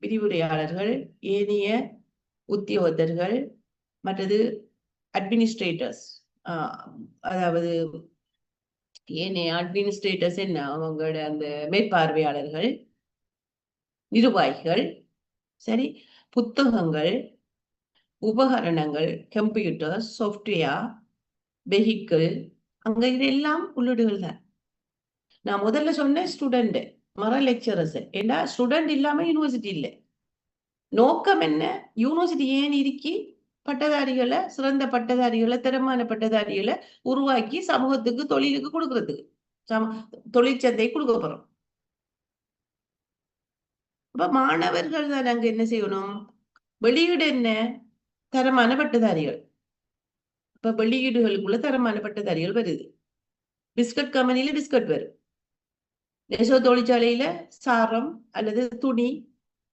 விரிவுரையாளர்கள், ஏனைய உத்தியோகத்தர்கள், மற்றது அட்மினிஸ்ட்ரேட்டர்ஸ், அதாவது ஏனைய அட்மினிஸ்ட்ரேட்டர்ஸ் என்ன? அவங்களோட அந்த மேற்பார்வையாளர்கள், நிர்வாகிகள், சரி, புத்தகங்கள், உபகரணங்கள், கம்ப்யூட்டர், சாஃப்ட்வேர், வெஹிக்கிள், அங்க இதெல்லாம் உள்ளீடுகள் தான். நான் முதல்ல சொன்னேன் ஸ்டூடெண்ட், லெக்சரர்ஸ். ஏன்னா ஸ்டூடெண்ட் இல்லாம யூனிவர்சிட்டி இல்லை. நோக்கம் என்ன? யூனிவர்சிட்டி ஏன் இருக்கி பட்டதாரிகளை, சிறந்த பட்டதாரிகளை, திறமான பட்டதாரிகளை உருவாக்கி சமூகத்துக்கு, தொழிலுக்கு கொடுக்கறதுக்கு, தொழிற்சந்தை கொடுக்க போறோம். அப்ப மாணவர்கள் தான் அங்க என்ன செய்யணும்? வெளியீடு என்ன? தரமான பட்டதாரிகள். இப்ப வெளியீடுகளுக்குள்ள தரமான பட்டதாரிகள் வருது. பிஸ்கட் கம்பெனில பிஸ்கட் வரும். நெசவு தொழிற்சாலையில சாரம் அல்லது துணி,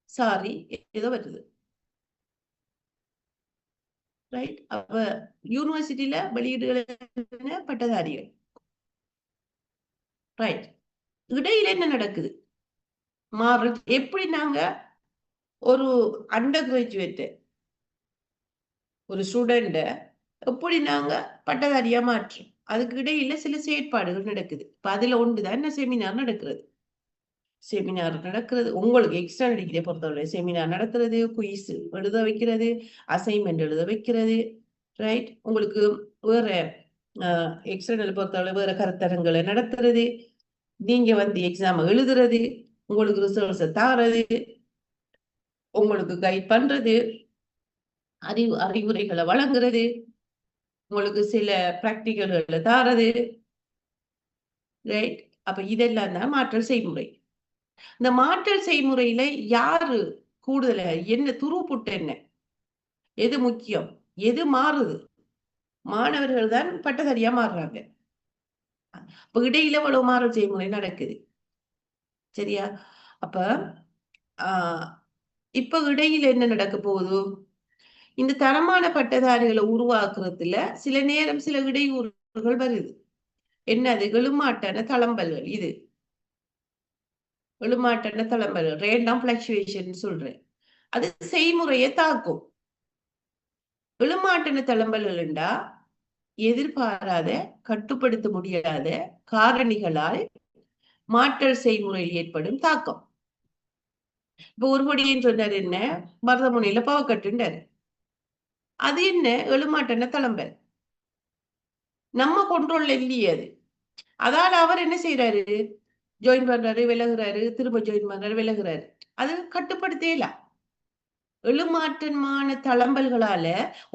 சாரி ஏதோ வருது. ரைட். அப்ப யூனிவர்சிட்டியில வெளியீடுகள் பட்டதாரிகள். ரைட். இடையில என்ன நடக்குது? மாறுறது எப்படி? நாங்க ஒரு அண்டர் கிராஜுவேட் ஒரு ஸ்டூடெண்ட எப்படி நாங்க பட்டதாரியா மாற்றோம்? அதுக்கு இடையில சில செயற்பாடுகள் நடக்குது. இப்ப அதுல ஒன்றுதான் செமினார் நடக்கிறது. செமினார் நடக்கிறது உங்களுக்கு எக்ஸ்டர்னல் டிகிரியை பொறுத்தவரை செமினார் நடத்துறது, குயிஸ் எழுத வைக்கிறது, அசைன்மெண்ட் எழுத வைக்கிறது. ரைட். உங்களுக்கு வேற எக்ஸ்டர்னல் பொறுத்தவரை வேற கருத்தரங்களை நடத்துறது, நீங்க வந்து எக்ஸாம் எழுதுறது, உங்களுக்கு ரிசல்ட்ஸை தாரது, உங்களுக்கு கைட் பண்றது, அறிவுரைகளை வழங்குறது, உங்களுக்கு சில பிராக்டிகல்களை தாரது. ரைட். அப்ப இதெல்லாம் தான் மாற்றல் செய்முறை. இந்த மாற்றல் செய்முறையில யாரு கூடுதல என்ன துருப்புட்டு என்ன? எது முக்கியம்? எது மாறுது? மாணவர்கள் தான் பட்டதாரியா மாறுறாங்க. இப்ப இடையில எவ்வளவு மாறல் செய்முறை நடக்குது. சரியா? அப்ப இப்ப இடையில என்ன நடக்க போகுது? இந்த தரமான பட்டதாரிகளை உருவாக்குறதுல சில நேரம் சில இடையூறுகள் வருது. என்னது? எழுமாட்டான தளம்பல்கள். இது எழுமாட்டான தளம்பல்கள், ரேண்டம் பிளக்சுவேஷன் சொல்றேன். அது செய்முறையை தாக்கும். எழுமாட்டான தளம்பல்கள்ண்டா எதிர்பாராத, கட்டுப்படுத்த முடியாத காரணிகளால் மாற்றல் செய்முறையில் ஏற்படும் தாக்கம். இப்ப ஒருபடின்னு சொன்னார் என்ன? மருதமுனையில பாவக்கட்டுண்டாரு. அது என்ன? எழுமாட்டான தளம்பல். நம்ம கொண்ட்ரோல்ல இல்லையே அது. அதால அவர் என்ன செய்யறாரு? ஜாயின் பண்றாரு, விலகுறாரு, திரும்ப ஜாயின் பண்றாரு, விலகுறாரு. அது கட்டுப்படுத்தல. எழுமாற்றமான தளம்பல்களால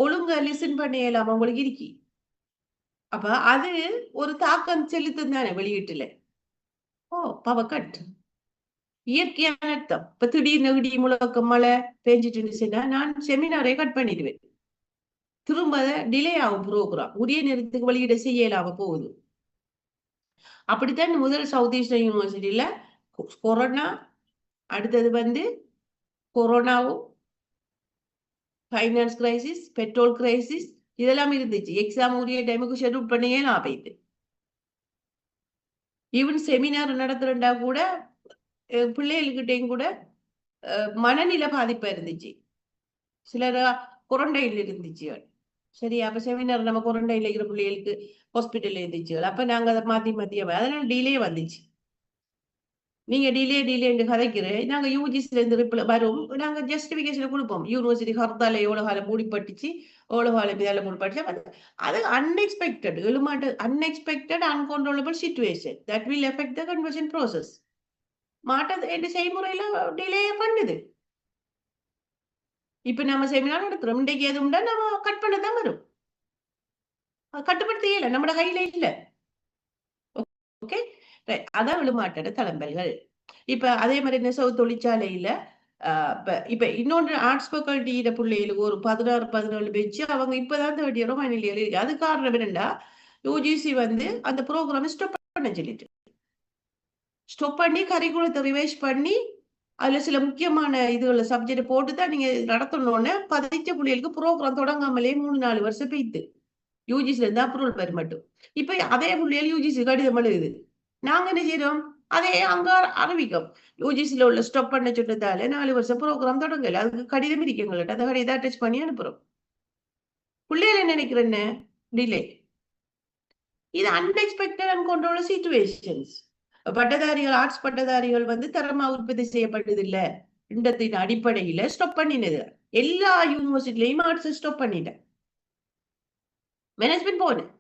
ஒழுங்கா லிசன் பண்ண இயலாம உங்களுக்கு இருக்கி. அப்ப அது ஒரு தாக்கம் செலுத்தும் தானே வெளியீட்டுல. பவர் கட் இயற்கையான அர்த்தம். இப்ப திடீர்னு இடி முழக்கம் மழை பெஞ்சிட்டு இருந்துச்சுன்னா நான் செமினாரை கட் பண்ணிடுவேன். திரும்ப டிலே ஆகும் ப்ரோக்ராம். உரிய நேரத்துக்கு வெளியிட செய்யலாம போகுது. அப்படித்தான் முதல் சவுத் ஈஸ்டர்ன் யூனிவர்சிட்டியில கொரோனா, அடுத்தது வந்து கொரோனாவும், ஃபைனான்ஸ் கிரைசிஸ், பெட்ரோல் கிரைசிஸ் இதெல்லாம் இருந்துச்சு. எக்ஸாம் உரிய டைமுக்கு ஷெட்யூல் பண்ணியே நான் போயிட்டு ஈவன் செமினார் நடத்துறா கூட பிள்ளைகள்கிட்டையும் கூட மனநிலை பாதிப்பா இருந்துச்சு. சிலர் குரண்டையில் இருந்துச்சு. சரி, அப்ப செமினார் நம்ம குரண்டையில் இருக்கிற பிள்ளைகளுக்கு ஹாஸ்பிட்டல் இருந்துச்சு. அப்ப நாங்க அதை மாத்தி அதனால டிலே வந்துச்சு. நீங்க டிலே கதைக்கிறேன். நாங்க யூஜிசில இருந்து ரிப்ளை வரும். நாங்க ஜஸ்டிபிகேஷன் கொடுப்போம். யூனிவர்சிட்டி ஹர்த்தால எவ்வளவு காலம் மூடிப்பட்டுச்சு, எவ்வளவு காலம் இதால மூடிப்பட்டுச்சு. அது அன்எக்ஸ்பெக்டட் எழுமாட்டு unexpected uncontrollable situation that will effect the conversion process. மாட்டது என்ற செய்முறையில டிலே பண்ணுது. இப்ப நம்ம செமினார் நடத்துறோம். இன்றைக்கு எது உண்டா நம்ம கட் பண்ணதான் வரும். கட்டுப்படுத்த இயல, நம்மட கையில இல்ல. ஓகே, அதான் விழுமாட்டோட தளம்பல்கள். இப்ப அதே மாதிரி நெசவு தொழிற்சாலையில இப்ப இன்னொன்று ஆர்ட்ஸ் ஃபேக்கல்ட்டியிட பிள்ளைகளுக்கு ஒரு 16-17 வச்சு அவங்க இப்பதான் தேர்ட் இயரோ ஃபைனல் இயர் இருக்கு. அது காரணம் என்னன்னா யூஜிசி வந்து அந்த ப்ரோக்ராம் ஸ்டாப் பண்ண சொல்லிட்டு ஸ்டாப் பண்ணி கரிக்குலத்தை ரிவைஸ் பண்ணி அதுல சில முக்கியமான இதுல சப்ஜெக்ட் போட்டுதான் நீங்க நடத்தணும்னு பதிச்ச பிள்ளைகளுக்கு ப்ரோக்ராம் தொடங்காமலே 3-4 வருஷம் போயிட்டு யூஜிசில இருந்து அப்ரூவல் பெற மட்டும். இப்ப அதே பிள்ளைகள் யூஜிசி கடிதம் எழுதுது. நாங்க என்ன செய்யறோம், அதே அங்க அறிவிக்கும். யூஜிசில உள்ள ஸ்டாப் பண்ண சொன்னதால 4 வருஷம் ப்ரோக்ராம் தொடங்கல. அதுக்கு கடிதம் இருக்கீங்கள்ட்ட அந்த கடிதம் அட்டாச் பண்ணி அனுப்புறோம். பிள்ளைகள் என்ன நினைக்கிறேன்னு டிலே. இது அன்எக்ஸ்பெக்டட் அன்கன்ட்ரோல் சிச்சுவேஷன்ஸ். பட்டதாரிகள் ஆர்ட்ஸ் பட்டதாரிகள் வந்து தரமா உற்பத்தி செய்யப்பட்டது இல்ல இடத்தின் அடிப்படையில ஸ்டாப் பண்ணினது. எல்லா யூனிவர்சிட்டிலையும் ஆர்ட்ஸ் ஸ்டாப் பண்ணிட்டேன். மேனேஜ்மெண்ட் போனேன்.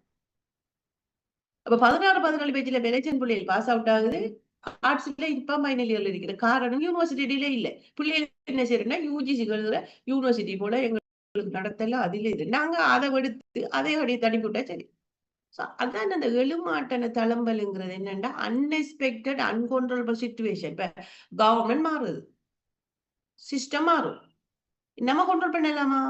அப்ப 16-17 பேஜ்ல மேனேஜ்மெண்ட் பிள்ளைகள் பாஸ் அவுட் ஆகுது. ஆர்ட்ஸ்ல இப்ப ஃபைனல் இயர்ல இருக்கிற காரணம் யூனிவர்சிட்டியில இல்ல. பிள்ளைகள் என்ன செய்யறோம்னா யூஜிசிகள் யூனிவர்சிட்டி போல எங்களுக்கு நடத்தல அதில இது. நாங்க அதை எடுத்து அதே அப்படியே தடுப்பி விட்டா சரி. அதான் அந்த எழுமாட்டன தளம்பலுங்கிறது என்னன்னா அன்எக்ஸ்பெக்டட் அன்கன்ட்ரோலபிள் சிச்சுவேஷன். இப்ப கவர்மெண்ட் மாறுது, சிஸ்டம் மாறும். நம்ம கண்ட்ரோல் பண்ணலாமா?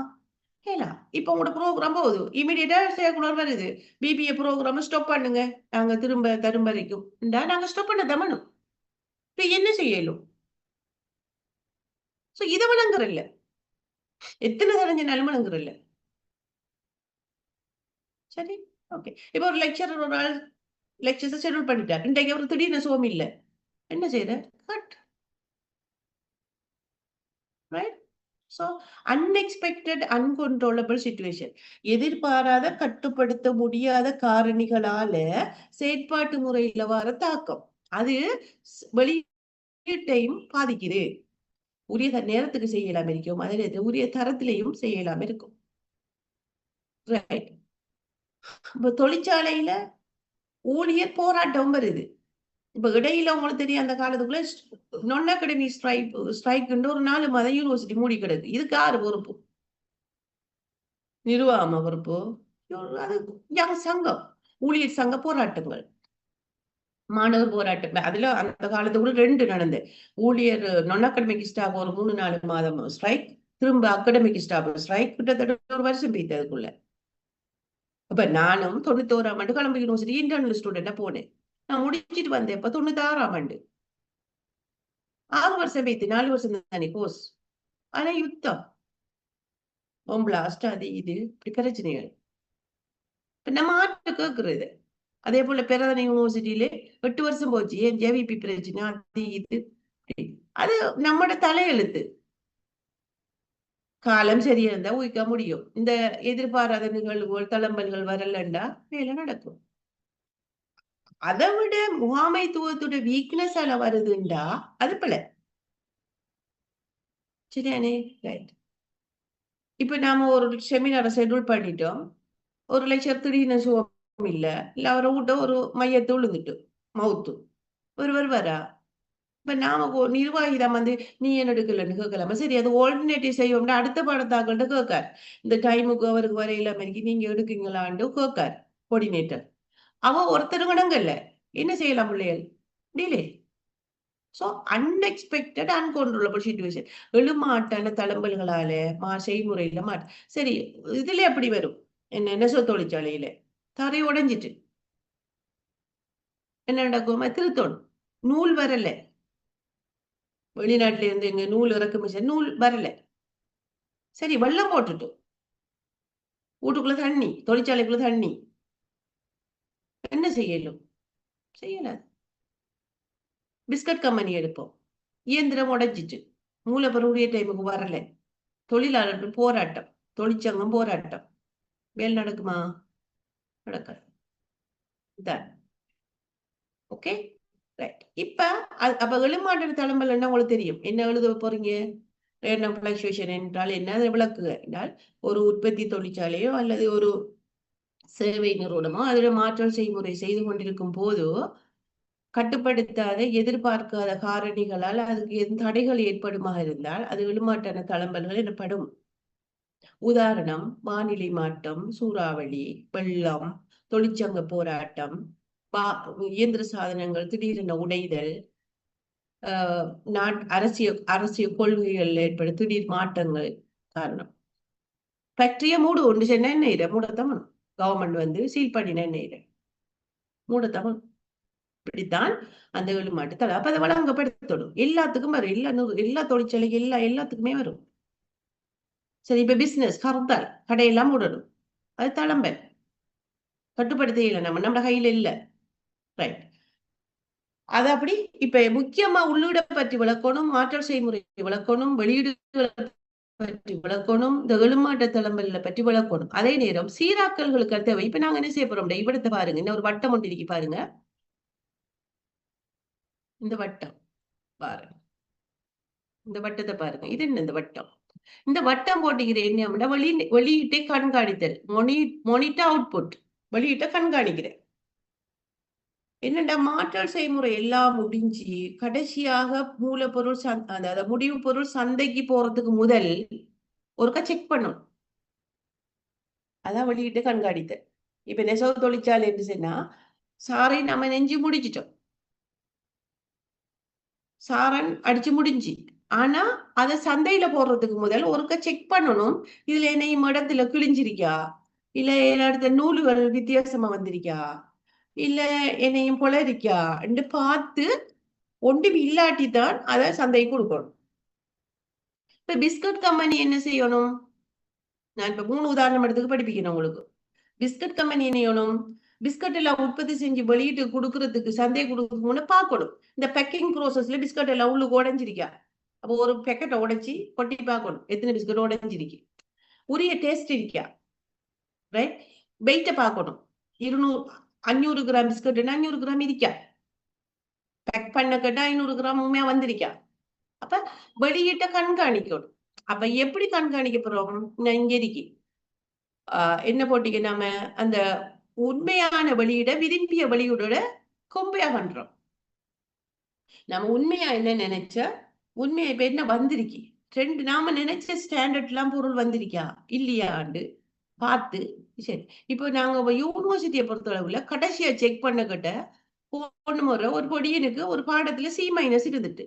இப்ப உங்களோட ப்ரோக்ராம் போகுது, இமீடியட்டா சேர்க்குலர் வருது, பிபிஏ ப்ரோக்ராம் ஸ்டாப் பண்ணுங்க, நாங்க திரும்ப தரும் வரைக்கும் நாங்க ஸ்டாப் பண்ண தமனும். இப்ப என்ன செய்யலும்? இத விளங்குறல்ல, எத்தனை தெரிஞ்சனாலும் விளங்குறல்ல. சரி, ஓகே. இப்ப ஒரு லெக்சரர் ஒரு நாள் லெக்சர்ஸ் ஷெட்யூல் பண்ணிட்டார். இன்றைக்கு அவர் திடீர்னு சோம் இல்ல, என்ன செய்யற? Cut. Right? Unexpected uncontrollable situation. எதிர்பாராத கட்டுப்படுத்த முடியாத காரணிகளால செயற்பாட்டு முறையில வர தாக்கம் அது வெளியீட்டையும் பாதிக்குது. உரிய நேரத்துக்கு செய்யலாம் இருக்கும், அதே நேரத்தில் உரிய தரத்திலையும் செய்யலாம் இருக்கும். ரைட். இப்ப தொழிற்சாலையில ஊழியர் போராட்டம் வருது. இப்ப இடையில உங்களுக்கு தெரியும் அந்த காலத்துக்குள்ள நான் அகாடமி ஸ்ட்ரைக் ஒரு 4 மாதம் யூனிவர்சிட்டி மூடி கிடக்கு. இதுக்கு யாரு பொறுப்பு? நிர்வாகமா பொறுப்பு? அது சங்கம், ஊழியர் சங்க போராட்டங்கள், மாணவர் போராட்டம். அதுல அந்த காலத்துக்குள்ள 2 நடந்து ஊழியர் நான் அகாடமிக் ஸ்டாஃப் ஒரு 3-4 மாதம் ஸ்ட்ரைக், திரும்ப அகாடமிக் ஸ்டாஃப் ஸ்ட்ரைக், கிட்டத்தட்ட 1 வருஷம் போயிட்டு அதுக்குள்ள. அப்ப நானும் 91ஆம் ஆண்டு கொலம்பு யூனிவர்சிட்டி இன்டர்னல் ஸ்டூடெண்டா போனேன். நான் முடிச்சிட்டு வந்தேன் இப்ப 96ஆம் ஆண்டு. 6 வருஷம் போயிட்டு 4 வருஷம் தானே கோர்ஸ். ஆனா யுத்தம், பிளாஸ்ட், அது இது இப்படி பிரச்சனைகள். இப்ப நம்ம ஆட்டு கேட்கறது. அதே போல பேராதனை யூனிவர்சிட்டியில 8 வருஷம் போச்சு. ஏன் ஜேவிபி பிரச்சனை, அது இது. அது நம்மட தலையெழுத்து. காலம் சரியா இருந்தா ஊக்க முடியும். இந்த எதிர்பாராத நிகழ்வுகள் தளம்பல்கள் வரலண்டா வேலை நடக்கும். அதை விட முகாமைத்துவத்தோட வீக்னஸ் ஆல வருதுண்டா அது பல. சரியானே? ரைட். இப்ப நாம ஒரு செமினாரை ஷெட்யூல் பண்ணிட்டோம். ஒரு லட்சம் திடீர்னு சுகம் இல்ல அவரை விட்ட ஒரு மையத்தை விழுந்துட்டு மவுத்து ஒருவர் வரா. இப்ப நாம நிர்வாகிதான் வந்து நீ என்ன எடுக்கலன்னு கேட்கலாமா? சரி, அது ஆல்டர்னேட்டிவ் செய்வோம்னா அடுத்த பாடத்தாக்கள்கிட்ட கேட்கார். இந்த டைமுக்கு அவருக்கு வர இல்லாம நீங்க எடுக்கீங்களான்னு கேட்கார் கோஆர்டினேட்டர். அவ ஒருத்தர் கடங்கல்ல, என்ன செய்யலாம் பிள்ளைகள்? டிலே. Unexpected uncontrollable situation. எழுமாட்டான தளம்பல்களால செய்முறையில சரி, இதுல எப்படி வரும்? நெசவு தொழிற்சாலையில தரை உடைஞ்சிட்டு என்ன நடக்கும்? திருத்தணும், நூல் வரல, வெளிநாட்டுல இருந்து எங்க நூல் இறக்குமதி நூல் வரல. சரி, வெள்ளம் போட்டுட்டு வீட்டுக்குள்ள தண்ணி, தொழிற்சாலைக்குள்ள தண்ணி, என்ன செய்யலும்? செய்யல. பிஸ்கட் கம்பெனி எடுப்போம், இயந்திரம் உடைஞ்சிட்டு, மூலப்பொருளுடைய டைமுக்கு வரல, தொழிலாளர்கள் போராட்டம், தொழிற்சங்கம் போராட்டம், வேல் நடக்குமா? நடக்காது. Okay, right. இப்ப அப்ப எழுமாற்ற தளம்பல் என்ன உங்களுக்கு தெரியும்? என்ன எழுத போறீங்க? ரேண்டம் ஃபிளக்சுவேஷன் என்றால் என்ன? அதை விளக்குக என்றால், ஒரு உற்பத்தி தொழிற்சாலையோ அல்லது ஒரு சேவை நிறுவனமோ அதோட மாற்றல் செய்முறை செய்து கொண்டிருக்கும் போதோ கட்டுப்படுத்தாத எதிர்பார்க்காத காரணிகளால் அதுக்கு எந்த தடைகள் ஏற்படுமாக இருந்தால் அது எழுமாற்றான தளம்பல்கள் எனப்படும். உதாரணம், வானிலை மாற்றம், சூறாவளி, வெள்ளம், தொழிற்சங்க போராட்டம், இயந்திர சாதனங்கள் திடீரென உடைதல், அரசியல் கொள்கைகள் ஏற்படும் திடீர் மாற்றங்கள் காரணம். ஃபேக்டரிய மூடு ஒன்று சென்ன என்ன மூடத்தமன் கவர்மெண்ட் வந்து சீல் பண்ணின என்ன மூடத்தமன். இப்படித்தான் அந்த எழுமாட்டு தடை. அப்ப அதை வழங்கப்படுத்தணும். எல்லாத்துக்கும் வரும், எல்லா தொழிற்சாலைக்கு எல்லாத்துக்குமே வரும். சரி, இப்ப பிசினஸ் கறந்தால் கடையெல்லாம் மூடணும், அது தளம்பல். கட்டுப்படுத்த இல்லை, நம்ம கையில இல்ல. ரைட். அது அப்படி. இப்ப முக்கியமா உள்ளீட பற்றி விளக்கணும், மாற்றல் செய்முறை விளக்கணும், வெளியீடுகளை பற்றி விளக்கணும், இந்த எழுமாட்ட தளம்பல்ல பற்றி விளக்கணும். அதே நேரம் சீராக்கல்களுக்கு தேவை. இப்ப நாங்க என்ன செய்ய போறோம்? இவ்விடத்தை பாருங்க, இன்னும் ஒரு வட்டம் ஒன்று இருக்கு பாருங்க. இந்த வட்டம் பாருங்க, இந்த வட்டத்தை பாருங்க. இது என்ன? இந்த வட்டம். இந்த வட்டம் போட்டுக்கிறேன் என்ன? வெளியீட்டை கண்காணித்தல், மொனிட்டர் அவுட்புட், வெளியீட்டை கண்காணிக்கிறேன். என்னடா மாற்றல் செய்முறை எல்லாம் முடிஞ்சு கடைசியாக மூலப்பொருள் அதாவது முடிவு பொருள் சந்தைக்கு போறதுக்கு முதல் ஒருக்கா செக் பண்ணும். அதான் வெளியிட்டு கண்காணித்த. இப்ப நெசவு தொழிற்சாலை என்று சொன்னா சாரை நம்ம நெஞ்சு முடிச்சிட்டோம், சாரன் அடிச்சு முடிஞ்சு. ஆனா அதை சந்தையில போடுறதுக்கு முதல் ஒருக்கா செக் பண்ணணும். இதுல என்னையும் இடத்துல கிழிஞ்சிருக்கா, இல்ல அடுத்த நூலுகள் வித்தியாசமா வந்திருக்கா, இல்ல என்னையும் பொலரிக்கா என்று பார்த்து ஒன்றும் இல்லாட்டித்தான் அதை சந்தைக்கு கொடுக்கணும். இப்ப பிஸ்கட் கம்பெனி என்ன செய்யணும்? நான் இப்ப 3 உதாரணம் எடுத்துக்கு படிப்பிக்கணும் உங்களுக்கு. பிஸ்கட் கம்பெனி என்ன செய்யணும்? பிஸ்கட் எல்லாம் உற்பத்தி செஞ்சு வெளியிட்டு கொடுக்கறதுக்கு, சந்தை கொடுக்கணும்னு பார்க்கணும். இந்த பேக்கிங் ப்ரோசஸ்ல பிஸ்கட் எல்லாம் உள்ளுக்கு உடைஞ்சிருக்கா, அப்போ ஒரு பேக்கெட்டை உடைச்சி கொட்டி பார்க்கணும் எத்தனை பிஸ்கட் உடைஞ்சிருக்கு, உரிய டேஸ்ட் இருக்கா. ரைட். வெயிட்ட பார்க்கணும். 500 கிராம் பிஸ்கட் 500 கிராம் இருக்கா, பேக் பண்ண கேட்டா 500 கிராம் உண்மையா வந்திருக்கா. அப்ப வெளியிட்ட கண்காணிக்கணும். அப்ப எப்படி கண்காணிக்க போறோம்? இங்க இருக்கு என்ன போட்டீங்க, நாம அந்த உண்மையான வெளியிட விரும்பிய வெளியீடோட கொம்பையா பண்றோம். நம்ம உண்மையா என்ன நினைச்ச உண்மையா இப்ப என்ன வந்திருக்கு, ட்ரெண்ட் நாம நினைச்ச ஸ்டாண்டர்ட் எல்லாம் பொருள் வந்திருக்கா இல்லையாண்டு பார்த்து. சரி, இப்போ நாங்க யூனிவர்சிட்டியை பொறுத்தளவுல கடைசியா செக் பண்ண கிட்ட போன முறை ஒரு பொடியனுக்கு ஒரு பாடத்துல C- இருந்துட்டு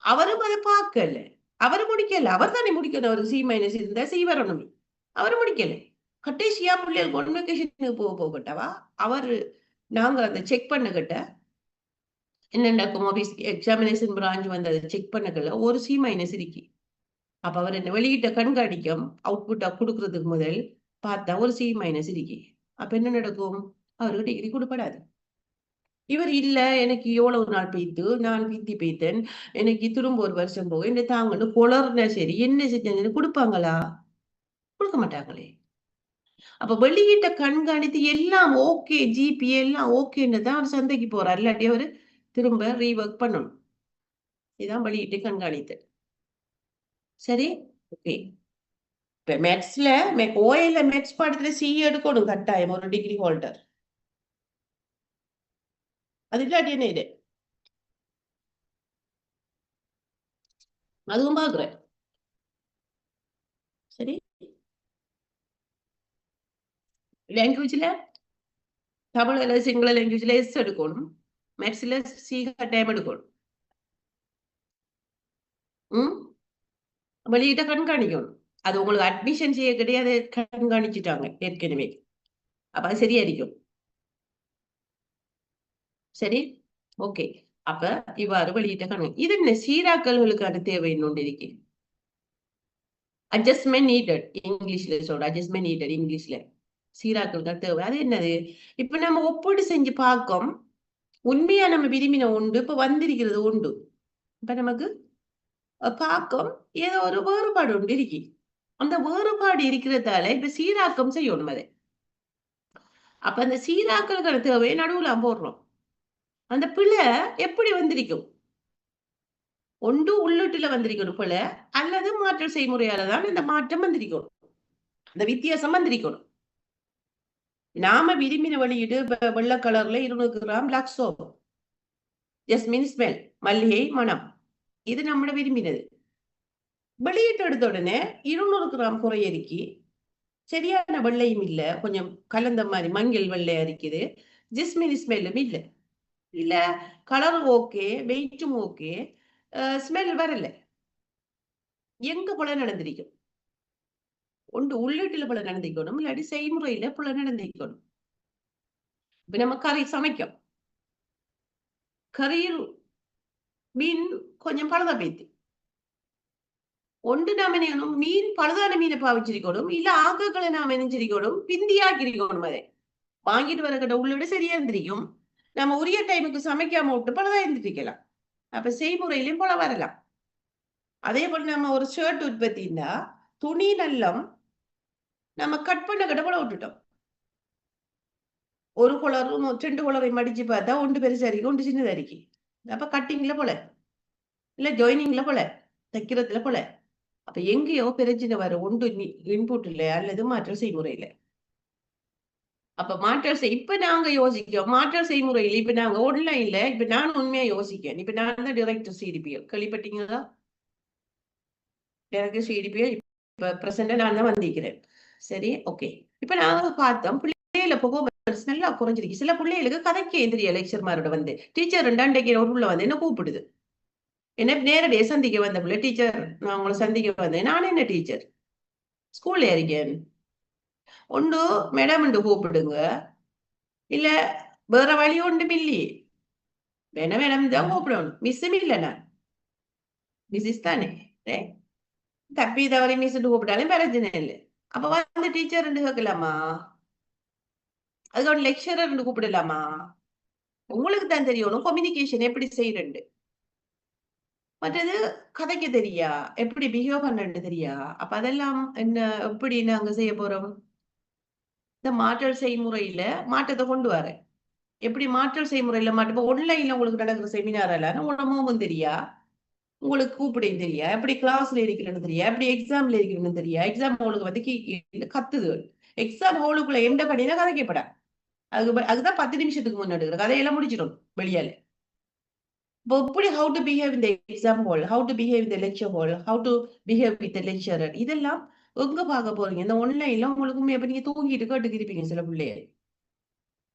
அவரும் அதை பார்க்கல, அவரு முடிக்கல. அவர் தானே முடிக்கணும், அவருக்கு C- இருந்தா C வரணும், அவரு முடிக்கல. கடைசியா பிள்ளைகள் கான்வெகேஷனுக்கு போகட்டவா அவரு நாங்க அதை செக் பண்ணகிட்ட என்ன நடக்கும், ஆபீஸ் எக்ஸாமினேஷன் பிரான்ச் வந்து அதை செக் பண்ணக்கல ஒரு C- இருக்கு. அப்ப அவர் என்ன வெளியிட்ட கண்காணிக்கம் அவுட்புட்டா கொடுக்கறதுக்கு முதல் பார்த்தா ஒரு C- இருக்கு. அப்ப என்ன நடக்கும்? அவருக்கு டிகிரி கொடுப்படாது. இவர் இல்ல, எனக்கு எவ்வளவு நாள் பெய்த்து, நான் பித்தி பெய்த்தேன், எனக்கு திரும்ப ஒரு வருஷம் போக என்ன தாங்கன்னு குளர்னா சரி என்ன செஞ்சு கொடுப்பாங்களா? கொடுக்க மாட்டாங்களே. அப்ப வெளியிட்ட கண்காணித்து எல்லாம் ஓகே, ஜிபி எல்லாம் ஓகேன்னு தான் அவர் சந்தைக்கு போறார். இல்லாட்டி அவரு திரும்ப ரீவொர்க் பண்ணணும். இதுதான் வெளியிட்டு கண்காணித்து. சரி, ஓகே. இப்ப மேத்ஸ்ல ஓஎல்ல மேத்ஸ் பாடத்துல சி எடுக்கணும் கட்டாயம் ஒரு டிகிரி ஹோல்டர். அது இல்லாட்டி என்ன இது? அதுவும் பாக்குறேன். சரி, லாங்குவேஜ்ல தமிழ்ல சிங்கள லாங்குவேஜ்ல எஸ் எடுக்கணும், மேத்ஸ்ல சி கட்டாயம் எடுக்கணும். வெளியிட்ட கண்காணிக்கணும். அது உங்களுக்கு அட்மிஷன் செய்ய கிடையாது, கண்காணிச்சுட்டாங்க ஏற்கனவே. அப்ப அது சரியா இருக்கும். சரி, ஓகே. அப்ப இவ்வாறு வெளியிட்ட கணக்கு. இது என்ன சீராக்கல்களுக்கான தேவை இன்னொன்று இருக்கு. அட்ஜஸ்ட்மெண்ட் நீடட் இங்கிலீஷ்ல சொல்ற அட்ஜஸ்ட்மெண்ட் நீடட் இங்கிலீஷ்ல சீராக்கல்கள் தேவை. அது என்னது? இப்ப நம்ம ஒப்பீடு செஞ்சு பார்க்கும் உண்மையா நம்ம விரும்பின உண்டு இப்ப வந்திருக்கிறது உண்டு. இப்ப நமக்கு பார்க்கும் ஏதோ ஒரு வேறுபாடு உண்டு இருக்கு. அந்த வேறுபாடு இருக்கிறதால இப்ப சீராக்கம் செய்யணும் அதை. அப்ப அந்த சீராக்கல்கள் தேவையை நடுவுல போடுறோம். அந்த பிழை எப்படி வந்திருக்கும்? ஒன்று உள்ளீட்டுல வந்திருக்கணும் பிழை, அல்லது மாற்றல் செய்முறையால தான் இந்த மாற்றம் வந்திருக்கணும், அந்த வித்தியாசம் வந்திருக்கணும். நாம விரும்பின வெளியீடு வெள்ளை கலர்ல 200 gram Lux soap, jasmine smell, மல்லிகை மனம், இது நம்மள விரும்பினது. வெளியிட்டு எடுத்த உடனே 200 கிராம் குறையறிக்கி சரியான வெள்ளையும் இல்ல, கொஞ்சம் கலந்த மாதிரி மஞ்சள் வெள்ளையா இருக்குது, ஜஸ்மின் ஸ்மெல்லும் இல்ல, இல்ல கலரும் ஓகே, வெயிட்டும் ஓகே, ஸ்மெல் வரல. எங்க போல நடந்திருக்கும்? ஒன்று உள்ளீட்டுல போல நடந்திக்கணும், இல்லாட்டி செய்முறையில போல நடந்திக்கணும். இப்ப நம்ம கறி சமைக்கும், கறியில் மீன் கொஞ்சம் பழுதா போய்த்து, ஒன்று நாம நினைக்கணும் மீன் பழுதான மீனை பாவிச்சிருக்கணும், இல்ல ஆக்கங்களை நாம நினைச்சிருக்கணும், பிந்தியாக்கிருக்கணும். அதை வாங்கிட்டு வர கிட்ட உள்ளிட சரியா இருந்திருக்கும், நம்ம உரிய டைமுக்கு சமைக்காம விட்டு பழுதா இருந்துருக்கலாம். அப்ப செய்முறையிலையும் போல வரலாம். அதே போல நம்ம ஒரு ஷர்ட் உற்பத்தின்னா துணி நல்லம் நம்ம கட் பண்ண கிட்ட போல விட்டுட்டோம். ஒரு குளரும் 2 குளரை மடிச்சு பார்த்தா ஒன்று பெருசா இருக்கு, ஒன்று சின்னதா இருக்கு. அப்ப கட்டிங்ல போல, இல்ல ஜாயினிங்ல போல, தைக்கிறதுல போல. அப்ப எங்கேயோ பிரச்சனை வரும், ஒன்று இன்புட் இல்ல அல்லது மாற்றல் செய்முறையில. அப்ப மாற்றல் இப்ப நாங்க யோசிக்கிறோம் மாற்றல் செய்முறையில். இப்ப நாங்க ஆன்லைன்ல இப்ப நான் உண்மையா யோசிக்கிறேன். இப்ப நான் தான் டைரக்டர் சிடிபிஎல், கேள்விப்பட்டீங்களா? எனக்கு சிடிபிஎல் இப்ப பிரசன்டா நான் தான் வந்திருக்கிறேன். சரி, ஓகே. இப்ப நாங்க பார்த்தோம் பிள்ளைகள பெர்ஃபார்மன்ஸ் நல்லா குறைஞ்சிருக்கு. சில பிள்ளைகளுக்கு கதைக்கே தெரிய லெக்சர்மாரோட வந்து டீச்சர் ரெண்டாண்டைக்கு ஒரு உள்ள வந்து என்ன கூப்பிடுது, என்ன நேரடியா சந்திக்க வந்த பிள்ளை, டீச்சர் நான் உங்களை சந்திக்க வந்தேன், நான் என்ன டீச்சர் ஸ்கூல்ல இருக்கேன், ஒன்று மேடம் கூப்பிடுங்க, இல்ல வேற வழி ஒன்றும் இல்லையே, வேணா மேடம் தான் கூப்பிடணும், மிஸ்ஸும் இல்லை, நான் மிஸ்ஸஸ் தானே, தப்பி தவறி மிஸ் கூப்பிட்டாலும் பிரச்சனை இல்லை. அப்ப வந்து டீச்சர் கேட்கலாமா, அதுக்கு ஒரு லெக்சரர் கூப்பிடலாமா? உங்களுக்கு தான் தெரியணும் கம்யூனிகேஷன் எப்படி செய்யறது, மற்றது கதைக்க தெரியா, எப்படி பிஹேவ் பண்ணு தெரியா. அப்ப அதெல்லாம் என்ன எப்படி நாங்க செய்ய போறோம்? இந்த மாற்றல் செய்முறையில மாற்றத்தை கொண்டு வர, எப்படி மாற்றல் செய்முறையில மாற்றம் ஆன்லைன்ல உங்களுக்கு நடக்கிற செமினார் எல்லாம் உடம்பும் தெரியா, உங்களுக்கு கூப்பிடையும் தெரியா, எப்படி கிளாஸ்ல இருக்கிறேன்னு தெரியா, எப்படி எக்ஸாம்ல இருக்கிறேன்னு தெரியா, எக்ஸாம் ஹாலுக்கு வந்து கத்துது, எக்ஸாம் ஹாலுக்குள்ள எந்த படினா கதைக்கப்பட, அதுதான் 10 நிமிஷத்துக்கு முன்னாடி கதையெல்லாம் முடிச்சிடும் வெளியால. எப்படி how to behave in the exam hall, how to behave in the lecture hall, how to behave with the lecturer, இதெல்லாம் எங்க பார்க்க போறீங்க? இந்த ஆன்லைன்ல உங்களுக்கு இப்ப நீங்க தூங்கிட்டு கேட்டுக்கிருப்பீங்க, சில பிள்ளைய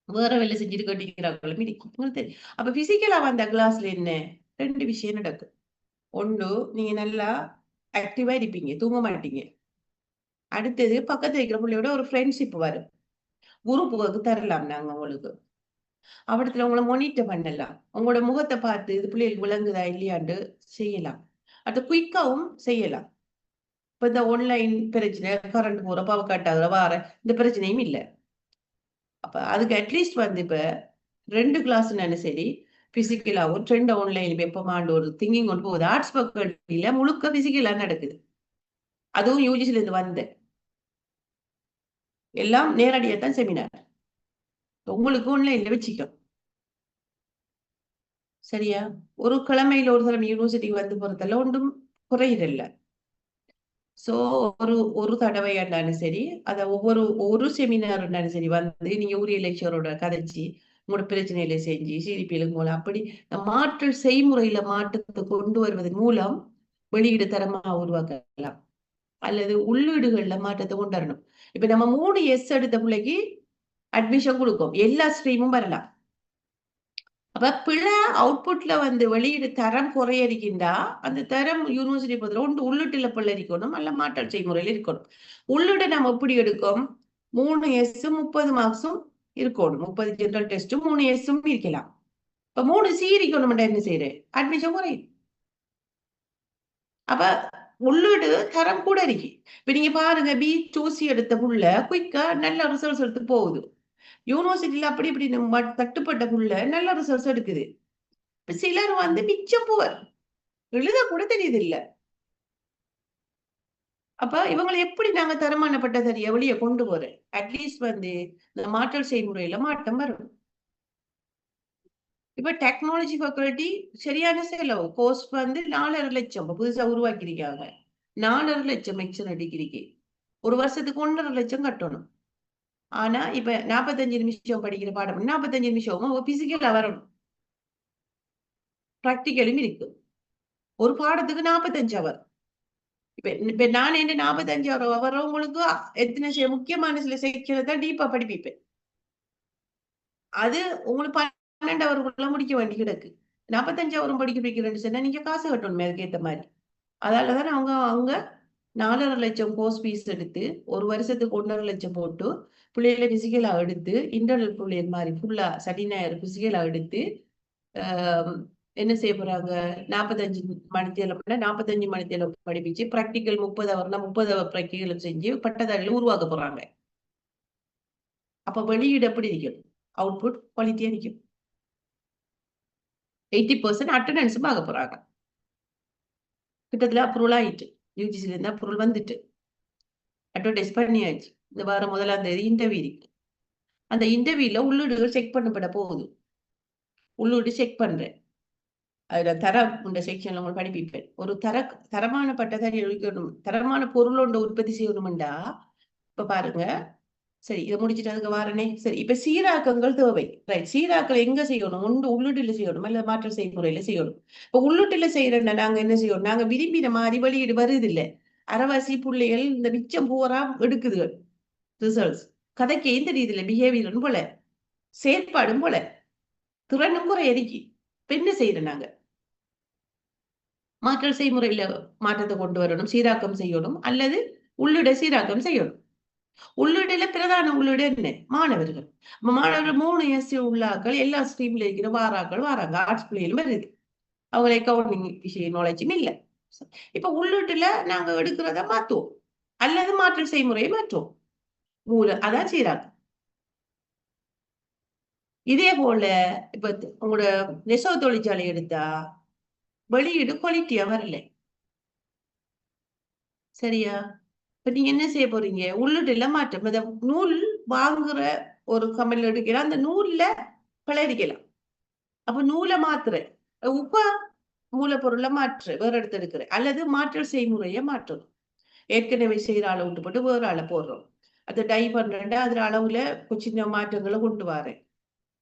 வேற வேலை செஞ்சுட்டு கேட்டுக்கிறாங்க. அப்ப பிசிக்கலா வந்த கிளாஸ்ல என்ன 2 விஷயம் நடக்கும். ஒன்று, நீங்க நல்லா ஆக்டிவா இருப்பீங்க, தூங்க மாட்டீங்க. அடுத்தது பக்கத்துல இருக்கிற பிள்ளையோட ஒரு ஃப்ரெண்ட்ஷிப் வரும், குரூப்புக்கு தரலாம் நாங்க உங்களுக்கு, அவடத்துல உங்களை மொனிட்டர் பண்ணலாம், உங்களோட முகத்தை பார்த்து இது பிள்ளைகளுக்கு விளங்குதா இல்லையாண்டு செய்யலாம், அது குயிக்காவும் செய்யலாம். இப்ப இந்த ஆன்லைன் பிரச்சனை, கரண்ட் போற பவர் கட் ஆகுற வார இந்த பிரச்சனையும் இல்லை. அப்ப அதுக்கு அட்லீஸ்ட் வந்து இப்ப 2 கிளாஸ்னாலும் சரி பிசிக்கலாவும் 2 ஆன்லைன் வெப்பமாண்டு ஒரு திங்கிங் கொண்டு போகுது. ஆர்ட்ஸ் பக்கத்துல முழுக்க பிசிக்கலா நடக்குது, அதுவும் யூஜிசில இருந்து வந்த எல்லாம் நேரடியா தான் செமினார், உங்களுக்கு ஆன்லைன்ல வச்சுக்கோம். சரியா? ஒரு கிழமையில ஒரு தடவை யூனிவர்சிட்டிக்கு வந்து போறதெல்லாம் ஒன்றும் குறையிடல. சோ ஒரு தடவை இருந்தாலும் சரி, அத ஒரு செமினார் இருந்தாலும் சரி வந்து நீங்க உரிய லெக்சரோட கதைச்சு உங்களோட பிரச்சனையில செஞ்சு சிடிபிஎலுக்கு மூலம் அப்படி மாற்றல் செய்முறையில மாற்றத்தை கொண்டு வருவதன் மூலம் வெளியீடு தரமா உருவாக்கலாம், அல்லது உள்ளீடுகள்ல மாற்றத்தை கொண்டு வரணும். இப்ப நம்ம 3 எஸ் எடுத்த பிள்ளைக்கு அட்மிஷன் கொடுக்கும், எல்லா ஸ்ட்ரீமும் வரலாம். அப்ப பிழை அவுட்புட்ல வந்து வெளியீடு தரம் குறையறிக்கின்றா அந்த தரம் யூனிவர்சிட்டி பொறுத்த ஒன்று உள்ளீட்டுல பிள்ளை இருக்கணும், அல்ல மாற்றல் செய்முறையில இருக்கணும். உள்ளீடு நம்ம எப்படி எடுக்கும்? 3 எஸ் 30 மார்க்ஸும் இருக்கணும், 30 ஜெனரல் டெஸ்டும் 3 எஸ்ஸும் இருக்கலாம். இப்ப 3 சீரிக்கணும்னா என்ன செய்யறேன்? அட்மிஷன் குறையும். அப்ப உள்ளீடு தரம் கூட இருக்கு. இப்ப நீங்க பாருங்க, B2C எடுத்த புள்ள குயிக்கா நல்ல ரிசல்ட்ஸ் எடுத்து போகுது. யூனிவர்சிட்டியில அப்படி இப்படி தட்டுப்பட்ட புள்ள நல்ல ரிசல்ட்ஸ் எடுக்குது. இப்ப சிலர் வந்து மிச்சம் புவர், எழுத கூட தெரியுது இல்ல. அப்ப இவங்களை எப்படி நாங்க தரமான பட்டதாரியை வெளியே கொண்டு போறோம்? அட்லீஸ்ட் வந்து இந்த மாற்றல் செய்முறையில மாற்றம் வரும். இப்ப டெக்னாலஜி ஃபேக்கல்டி சரியான செலவு. கோர்ஸ் வந்து 4.5 லட்சம் புதுசா உருவாக்கியிருக்காங்க. 4.5 லட்சம் எக்ஸ்ட்ரா டிகிரிக்கு. ஒரு வருஷத்துக்கு 1.5 லட்சம் கட்டணும். ஆனா இப்ப 45 நிமிஷம் படிக்கிற பாடம் 45 நிமிஷமும் பிசிக்கலா வரணும். பிராக்டிகலும் இருக்கு. ஒரு பாடத்துக்கு 45 அவர். இப்ப நான் என்ன 45 அவர் வரவங்களுக்கு எத்தனை முக்கியமான சில செக்ஷனை தான் டீப்பா படிப்பேன். அது உங்களுக்கு 12 அவருக்குள்ள முடிக்க வேண்டி கிடக்கு. 45 அவரும் படிக்க வைக்கிறேன்னு சொன்னா நீங்க காசு கட்டணும் அதுக்கேத்த மாதிரி. அதாலதான் அவங்க அவங்க 4.5 லட்சம் கோர்ஸ் ஃபீஸ் எடுத்து ஒரு வருஷத்துக்கு 1.5 லட்சம் போட்டு பிள்ளைகளை பிசிக்கலா எடுத்து இன்டர்னல் பிள்ளைகள் மாதிரி ஃபுல்லா சனி ஞாயிறு பிசிக்கலா எடுத்து என்ன செய்ய போறாங்க? 45 மணித்தேலம்னா 45 மணித்தேலம் படிப்பிச்சு பிராக்டிக்கல் 30 அவர்னா 30 அவர் பிராக்டிக்கலும் செஞ்சு பட்டதாரிகளை உருவாக்க போறாங்க. அப்ப வெளியீடு எப்படி இருக்கும்? அவுட்புட் குவாலிட்டியா நிக்கும். 80% அட்டண்டன்ஸும் ஆக போறாங்க. கிட்டத்தட்ட அப்ரூவல் ஆயிட்டு. யூஜிசில இருந்து அப்ரூவல் வந்துட்டு. அட்வர்டைஸ் பண்ணியாச்சு. இந்த வாரம் 1ஆம் தேதி இன்டர்வியூ இருக்கு. அந்த இன்டர்வியூல உள்ளீடுகள் செக் பண்ணப்பட போகுது. உள்ளீடு செக் பண்றேன். அதுல தரம் உண்ட செக்ஷன்ல உங்களுக்கு படிப்பிப்பேன். ஒரு தரமான பட்டதாரி எழுக்கணும், தரமான பொருள் ஒன்று உற்பத்தி செய்யணும்டா, இப்ப பாருங்க. சரி, இதை முடிச்சுட்டு அதுக்கு வாரனே. சரி, இப்ப சீராக்கங்கள் தேவை. ரைட், சீராக்கள் எங்க செய்யணும்? ஒன்று உள்ளீட்டுல செய்யணும், இல்ல மாற்று செய்முறையில செய்யணும். இப்ப உள்ளீட்டுல செய்யறேன்னா நாங்க என்ன செய்யணும்? நாங்க விரும்பின மாதிரி வெளியீடு வருது இல்ல. அரைவாசி பிள்ளைகள் இந்த மிச்சம் பூரா எடுக்குது ரிசல்ட்ஸ். கதைக்கு ஏன் தெரியுது இல்ல, பிஹேவியரும் போல, செயற்பாடும் போல, திறனும் குறை எரிக்கி. இப்ப என்ன செய்யறோம் நாங்க? மாற்றல் செய்முறையில மாற்றத்தை கொண்டு வரணும், சீராக்கம் செய்யணும், அல்லது உள்ளிட சீராக்கம் செய்யணும். உள்ளீடுல பிரதான உள்ளீடு என்ன? மாணவர்கள். மாணவர்கள் 3 எஸ்சி உள்ளாக்கள் எல்லா ஸ்ட்ரீம்ல இருக்கிற வாராங்க. ஆர்ட்ஸ் பிள்ளைகளும் வருது. அவங்க அக்கௌண்டிங் விஷயம் நாலேஜும் இல்லை. இப்ப உள்ளீட்டுல நாங்க எடுக்கிறத மாத்துவோம், அல்லது மாற்றல் செய்முறையை மாற்றுவோம். அதான் சீராக்கம். இதே போல இப்ப உங்களோட நெசவு தொழிற்சாலை எடுத்தா வெளியீடு குவாலிட்டியா வரல. சரியா? இப்ப நீங்க என்ன செய்ய போறீங்க? உள்ளீட்டுல மாற்றம். இந்த நூல் வாங்குற ஒரு கம்பெனில எடுக்கிற அந்த நூல்ல பிழை அடிக்கலாம். அப்ப நூலை மாத்துறேன், உப்ப மூலப்பொருளை மாற்று வேற எடுத்து எடுக்கிறேன், அல்லது மாற்றல் செய்முறையை மாற்றணும். ஏற்கனவே செய்யற ஆளை விட்டு போட்டு வேற ஆளை போடுறோம். அதை டை பண்றேன், அதுல அளவுல சின்ன மாற்றங்களை கொண்டு வரேன்.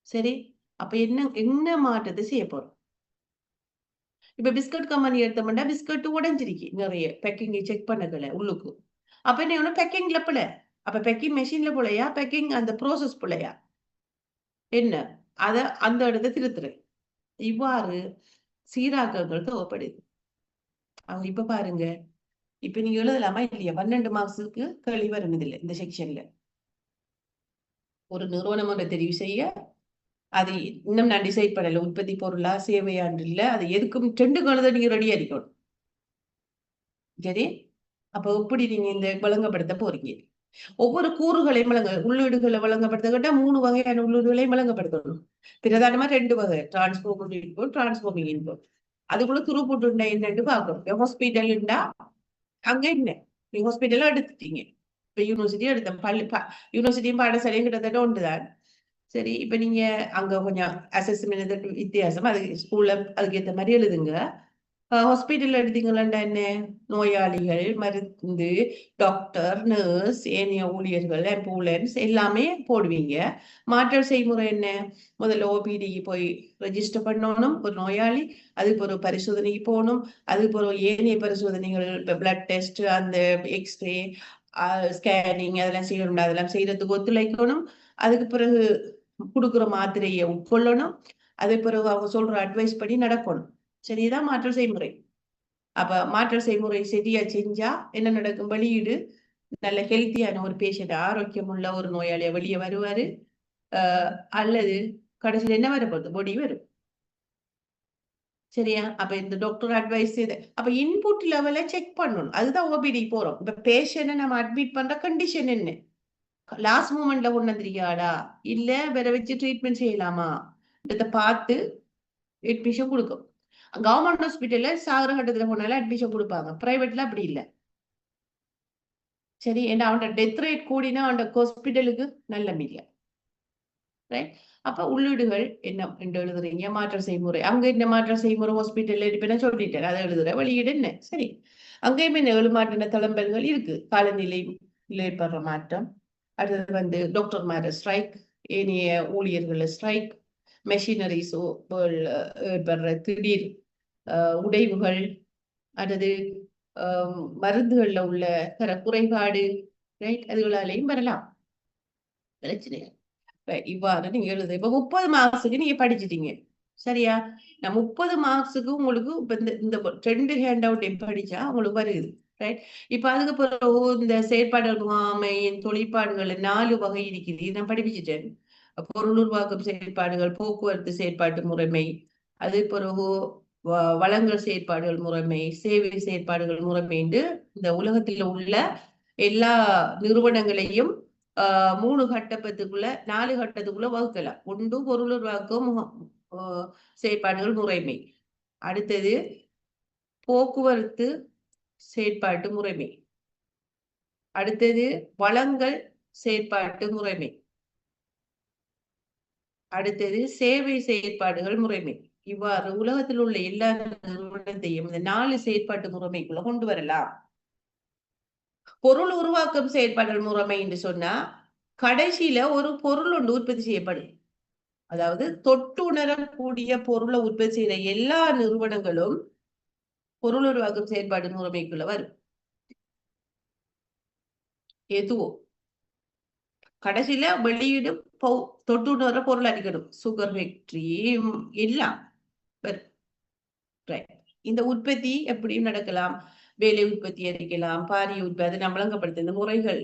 சரி, அப்ப என்ன என்ன மாற்றத்தை செய்ய போறோம்? இப்ப பிஸ்கட் கம்பெனி எடுத்தோம்னா பிஸ்கட் உடைஞ்சிருக்கு, நிறைய பேக்கிங் செக் பண்ணல உள்ளுக்கு. அப்ப என்ன பேக்கிங்ல பிள்ளை. அப்ப பேக்கிங் மெஷின்ல பிள்ளையா, பேக்கிங் அந்த ப்ரோசஸ் பிள்ளையா? என்ன அத அந்த இடத்தை திருத்துறேன். இவ்வாறு சீராக்கங்கள் தேவைப்படுது. அவங்க இப்ப பாருங்க, இப்ப நீங்க எழுதலாமா இல்லையா? 12 மார்க்ஸுக்கு கேள்வி வருது இல்லை இந்த செக்ஷன்ல. ஒரு நிறுவனம் ஒன்றை தெரிவு செய்ய, அது இன்னும் நான் டிசைட் பண்ணல, உற்பத்தி பொருளா சேவையாண்டு இல்ல, அது எதுக்கும் 2 எழுத நீங்க ரெடியா இருக்கணும். சரி, அப்ப எப்படி நீங்க இந்த வழங்கப்படுத்த போறீங்க? ஒவ்வொரு கூறுகளையும் உள்ளீடுகளை வழங்கப்படுத்த கேட்டா 3 வகையான உள்ளீடுகளையும் வழங்கப்படுத்தணும். பிரதானமா 2 வகை, டிரான்ஸ்ஃபார்மிங் இன்புட், டிரான்ஸ்ஃபார்மிங் இன்புட். அதுக்குள்ள துருப்புட்டு என்னன்னு பாக்கணும். ஹாஸ்பிட்டல்ண்டா அங்க என்ன? நீங்க ஹாஸ்பிட்டல் எடுத்துட்டீங்க. இப்ப யூனிவர்சிட்டி எடுத்த யூனிவர்சிட்டியும் பாடசாலையும் கிட்டத்தட்ட ஒன்றுதான். சரி, இப்ப நீங்க அங்க கொஞ்சம் அசஸ்மெண்ட் வித்தியாசம், அது ஸ்கூல்ல அதுக்கு ஏத்த மாதிரி எழுதுங்க. ஹாஸ்பிட்டல் எடுத்தீங்களா என்ன? நோயாளிகள், மருந்து, டாக்டர், நர்ஸ், ஏனைய ஊழியர்கள், ஆம்புலன்ஸ் எல்லாமே போடுவீங்க. மாற்றல் செய்முறை என்ன? முதல்ல ஓபிடிக்கு போய் ரெஜிஸ்டர் பண்ணணும் ஒரு நோயாளி, அதுக்கு ஒரு பரிசோதனைக்கு போகணும், அதுக்கு ஒரு ஏனைய பரிசோதனைகள், பிளட் டெஸ்ட், அந்த எக்ஸ்ரே, ஸ்கேனிங் அதெல்லாம் செய்யணும். அதெல்லாம் செய்யறதுக்கு ஒத்துழைக்கணும். அதுக்கு பிறகு கொடுக்குற மாத்திரையை உட்கொள்ளணும். அதுக்கு பிறகு அவங்க சொல்ற அட்வைஸ் படி நடக்கணும். சரிதான் மாற்றல் செய்முறை. அப்ப மாற்றல் செய்முறை சரியா செஞ்சா என்ன நடக்கும்? வெளியீடு நல்ல ஹெல்த்தியான ஒரு பேஷண்ட், ஆரோக்கியம் உள்ள ஒரு நோயாளியா வெளியே வருவாரு. அல்லது கடைசியில் என்ன வரப்போகுது? பொடி வரும். சரியா? அப்ப இந்த டாக்டர் அட்வைஸ் செய்து அப்ப இன்புட் லெவல செக் பண்ணணும். அதுதான் ஓபிடி போறோம். இப்ப பேஷண்ட நம்ம அட்மிட் பண்ற கண்டிஷன் என்ன? லாஸ்ட் மூமெண்ட்ல கொண்டு வந்திருக்கியாடா? இல்ல வேற வச்சு ட்ரீட்மெண்ட் செய்யலாமா? இத பார்த்து அட்மிஷன் குடுக்கும். கவர்ன்மெண்ட் ஹாஸ்பிட்டல்ல சாகுற கட்டத்துல போனாலும் அட்மிஷன் குடுப்பாங்க. பிரைவேட்ல அப்படி இல்ல. சரி, ஏன்னா அவனோட டெத் ரேட் கூடினா அவனோட ஹாஸ்பிட்டலுக்கு நல்ல மீடியா. ரைட்? அப்ப உள்ளீடுகள் என்ன என்று எழுதுறீங்க? மாற்றம் செய்முறை. அங்க என்ன மாற்றம் செய்முறை ஹாஸ்பிட்டல்ல இப்ப நான் சொல்லிட்டேன். அதை எழுதுற வெளியீடு என்ன? சரி. அங்கேயுமே இந்த எழுமாற்றின தளம்பல்கள் இருக்கு. காலநிலை ஏற்படுற மாற்றம். அடுத்தது டாக்டர் மேல ஸ்ட்ரைக், ஏனைய ஊழியர்கள் ஸ்ட்ரைக், மெஷினரிஸ் ஏற்படுற திடீர் உடைவுகள், அல்லது மருந்துகள்ல உள்ள தர குறைபாடு, ரைட்? அதுகளாலையும் வரலாம் பிரச்சனை. இவ்வாறு நீங்க எழுது. இப்ப 30 மார்க்ஸுக்கு நீங்க படிச்சிட்டீங்க. சரியா? நான் 30 மார்க்ஸுக்கு உங்களுக்கு இப்ப இந்த 2 ஹேண்ட் அவுட் படிச்சா உங்களுக்கு வருது. ரைட்? இப்ப அதுக்கு பிறகு இந்த செயற்பாடுகள் முகாமையின் தொழிற்பாடுகள்ல 4 வகை இருக்குது. இதை நான் படிப்பிச்சிட்டேன். பொருள் உருவாக்கும் செயற்பாடுகள், போக்குவரத்து செயற்பாட்டு முறைமை, அது பிறகு வளங்கள் செயற்பாடுகள் முறைமை, சேவை செயற்பாடுகள் முறைமை என்று இந்த உலகத்தில் உள்ள எல்லா நிறுவனங்களையும் 3 கட்டத்துக்குள்ள 4 கட்டத்துக்குள்ள வகுக்கலாம். ஒன்று பொருள் உருவாக்கும் செயற்பாடுகள் முறைமை. அடுத்தது போக்குவரத்து செயற்பாட்டு முறைமை. அடுத்தது வளங்கள் செயற்பாட்டு முறைமை. அடுத்தது சேவை செயற்பாடுகள் முறைமை. இவ்வாறு உலகத்தில் உள்ள எல்லா நிறுவனத்தையும் இந்த 4 செயற்பாட்டு முறைமைக்குள்ள கொண்டு வரலாம். பொருள் உருவாக்கும் செயற்பாடுகள் முறைமை என்று சொன்னா கடைசியில ஒரு பொருள் ஒன்று உற்பத்தி செய்யப்படும். அதாவது தொட்டுணரக்கூடிய பொருளை உற்பத்தி செய்யற எல்லா நிறுவனங்களும் பொருள் உருவாக்கும் செயற்பாடு முறைமைக்குள்ள வரும். எதுவும் கடைசியில வெளியீடு தொட்டுணர பொருள் அடிக்கணும். சுகர் ஃபேக்டரி எல்லாம் வரும். இந்த உற்பத்தி எப்படியும் நடக்கலாம். வேலை உற்பத்தி அடிக்கலாம், பாரிய உற்பத்தி, அது நம்மளங்கப்படுத்த இந்த முறைகள்,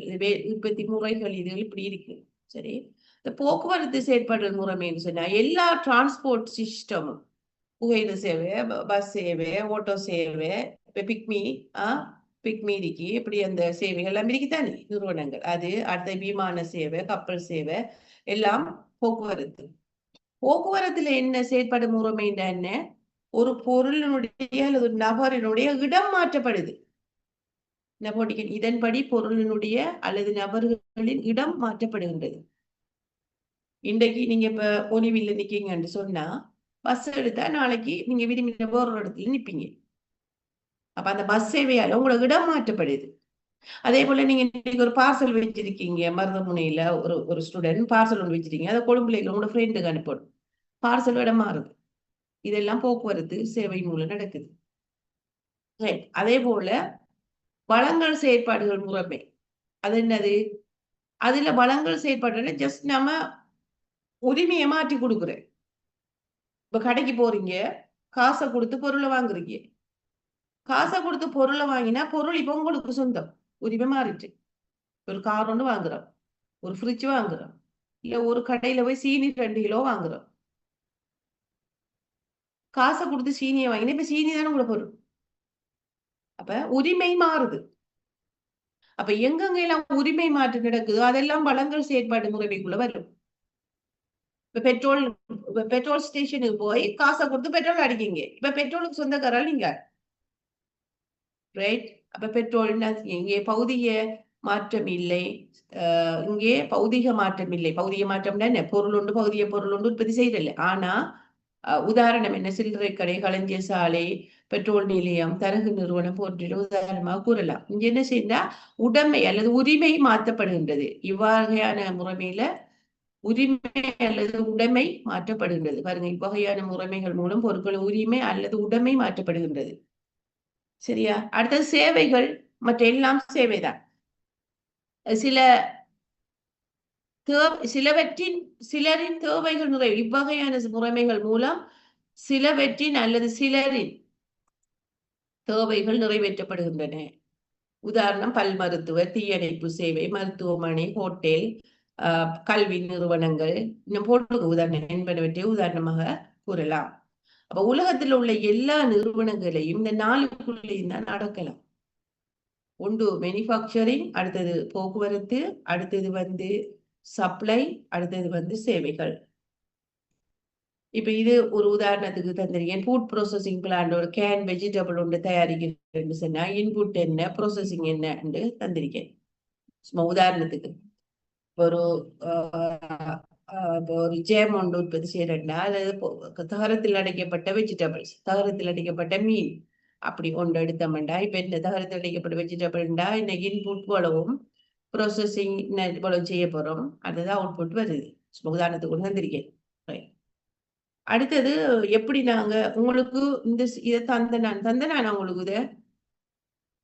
உற்பத்தி முறைகள் இது இப்படி இருக்கு. சரி, இந்த போக்குவரத்து செயற்பாடுகள் முறைமைன்னு சொன்னா எல்லா டிரான்ஸ்போர்ட் சிஸ்டமும், புகையிர சேவை, பஸ் சேவை, ஓட்டோ சேவை, பிக்மி இருக்கு, இப்படி அந்த சேவைகள் எல்லாம் இருக்குதானே நிறுவனங்கள். அது அடுத்த விமான சேவை, கப்பல் சேவை எல்லாம் போக்குவரத்து. போக்குவரத்துல என்ன செயற்பாடு முறைமை என்ன? ஒரு பொருளினுடைய அல்லது ஒரு நபரினுடைய இடம் மாற்றப்படுது. இதன்படி பொருளினுடைய அல்லது நபர்களின் இடம் மாற்றப்படுகின்றது. இன்றைக்கு நீங்க இப்ப ஒலிவில்ல நிக்கீங்கன்னு சொன்னா பஸ் எடுத்தா நாளைக்கு நீங்க விரும்பின வேற இடத்துல நிப்பீங்க. அப்ப அந்த பஸ் சேவையால உங்களுக்கு இடம் மாற்றப்படுது. அதே போல நீங்க ஒரு பார்சல் வச்சிருக்கீங்க, மருதமுனையில ஒரு ஸ்டூடெண்ட் பார்சல் ஒன்று வச்சிருக்கீங்க, அதை கொழும்புல உங்களோட ஃப்ரெண்டுக்கு அனுப்பணும். பார்சல் இடம் மாறுது. இதெல்லாம் போக்குவரத்து சேவை மூலம் நடக்குது. அதே போல வளங்கள் செயற்பாடுகள் முறைமை, அது என்னது? அதுல வளங்கள் செயற்பாடு ஜஸ்ட் நம்ம உரிமையை மாற்றி கொடுக்குறேன். இப்ப கடைக்கு போறீங்க, காசை கொடுத்து பொருளை வாங்குறீங்க. காசை கொடுத்து பொருளை வாங்கினா பொருள் இப்ப உங்களுக்கு சொந்தம், உரிமை மாறிட்டு. ஒரு கார் ஒன்று வாங்குறோம், ஒரு ஃப்ரிட்ஜ் வாங்குறோம், இல்ல ஒரு கடையில போய் சீனி 2 கிலோ வாங்குறோம். காசை கொடுத்து சீனியை வாங்கினா இப்ப சீனி தானே உங்களை பொருள். அப்ப உரிமை மாறுது. அப்ப எங்கெங்க எல்லாம் உரிமை மாற்று நடக்குதோ அதெல்லாம் வளங்கள் செயற்பாடு முறைமைக்குள்ள வரும். இப்ப பெட்ரோல் ஸ்டேஷனுக்கு போய் காசை கொடுத்து பெட்ரோல் அடிக்கீங்க. இப்ப பெட்ரோலுக்கு சொந்தக்காரர் நீங்க, ரைட்? அப்ப பெட்ரோல் இங்கே பௌதிக மாற்றம் இல்லை, இங்கே பௌதிக மாற்றம் இல்லை. பௌதிக மாற்றம்னா என்ன? பொருள் ஒன்று பௌதிக பொருள் ஒன்று உற்பத்தி செய்யல. ஆனா உதாரணம் என்ன? சில்லறை கடை, களஞ்சிய சாலை, பெட்ரோல் நிலையம், தரகு நிறுவனம் போன்ற உதாரணமாக கூறலாம். இங்க என்ன செய்யா உடைமை அல்லது உரிமை மாற்றப்படுகின்றது. இவ்வகையான முறைமையில உரிமை அல்லது உடைமை மாற்றப்படுகின்றது. பாருங்க, இவ்வகையான முறைமைகள் மூலம் பொருட்கள் உரிமை அல்லது உடைமை மாற்றப்படுகின்றது. சரியா? அடுத்தது சேவைகள், மற்ற எல்லாம் சேவைதான். சிலரின் தேவைகள் நிறைவு. இவ்வகையான முறைமைகள் மூலம் சிலவற்றின் அல்லது சிலரின் தேவைகள் நிறைவேற்றப்படுகின்றன. உதாரணம் பல் மருத்துவர், தீயணைப்பு சேவை, மருத்துவமனை, ஹோட்டல், கல்வி நிறுவனங்கள், இன்னும் போட்டு உதாரணம் என்பனவற்றை உதாரணமாக கூறலாம். அப்ப உலகத்துல உள்ள எல்லா நிறுவனங்களையும் இந்த 4க்குள்ளேயும் தான் நடக்கலாம். ஒன்று மேனுஃபேக்சரிங், அடுத்தது போக்குவரத்து, அடுத்தது சப்ளை, அடுத்தது சேவைகள். இப்ப இது ஒரு உதாரணத்துக்கு தந்திருக்கேன். ஃபுட் ப்ராசஸிங் பிளான்ட் ஒரு கேன் வெஜிடபிள் ஒன்று தயாரிக்கிறேன்னு சொன்னா இன்புட் என்ன, ப்ராசஸிங் என்னன்னு தந்திருக்கேன். சும்மா உதாரணத்துக்கு ஒரு இப்போ ஒரு ஜேம் ஒன்று உற்பத்தி செய்யறேன்னா அல்லது தகரத்தில் அடைக்கப்பட்ட வெஜிடபிள்ஸ், தகரத்தில் அடைக்கப்பட்ட மீன் அப்படி ஒன்று எடுத்தோம்டா, இப்ப இந்த தகரத்தில் அடைக்கப்பட்ட வெஜிடபிள்டா இன்னைக்கு இன்புட் போலவும் ப்ராசஸிங் இவ்வளவு செய்ய போறோம், அதுதான் அவுட்புட் வருது. சும்மா உதாரணத்துக்கு கொண்டு வந்திருக்கேன். அடுத்தது எப்படி நாங்க உங்களுக்கு இதை தந்த நான் உங்களுக்கு இது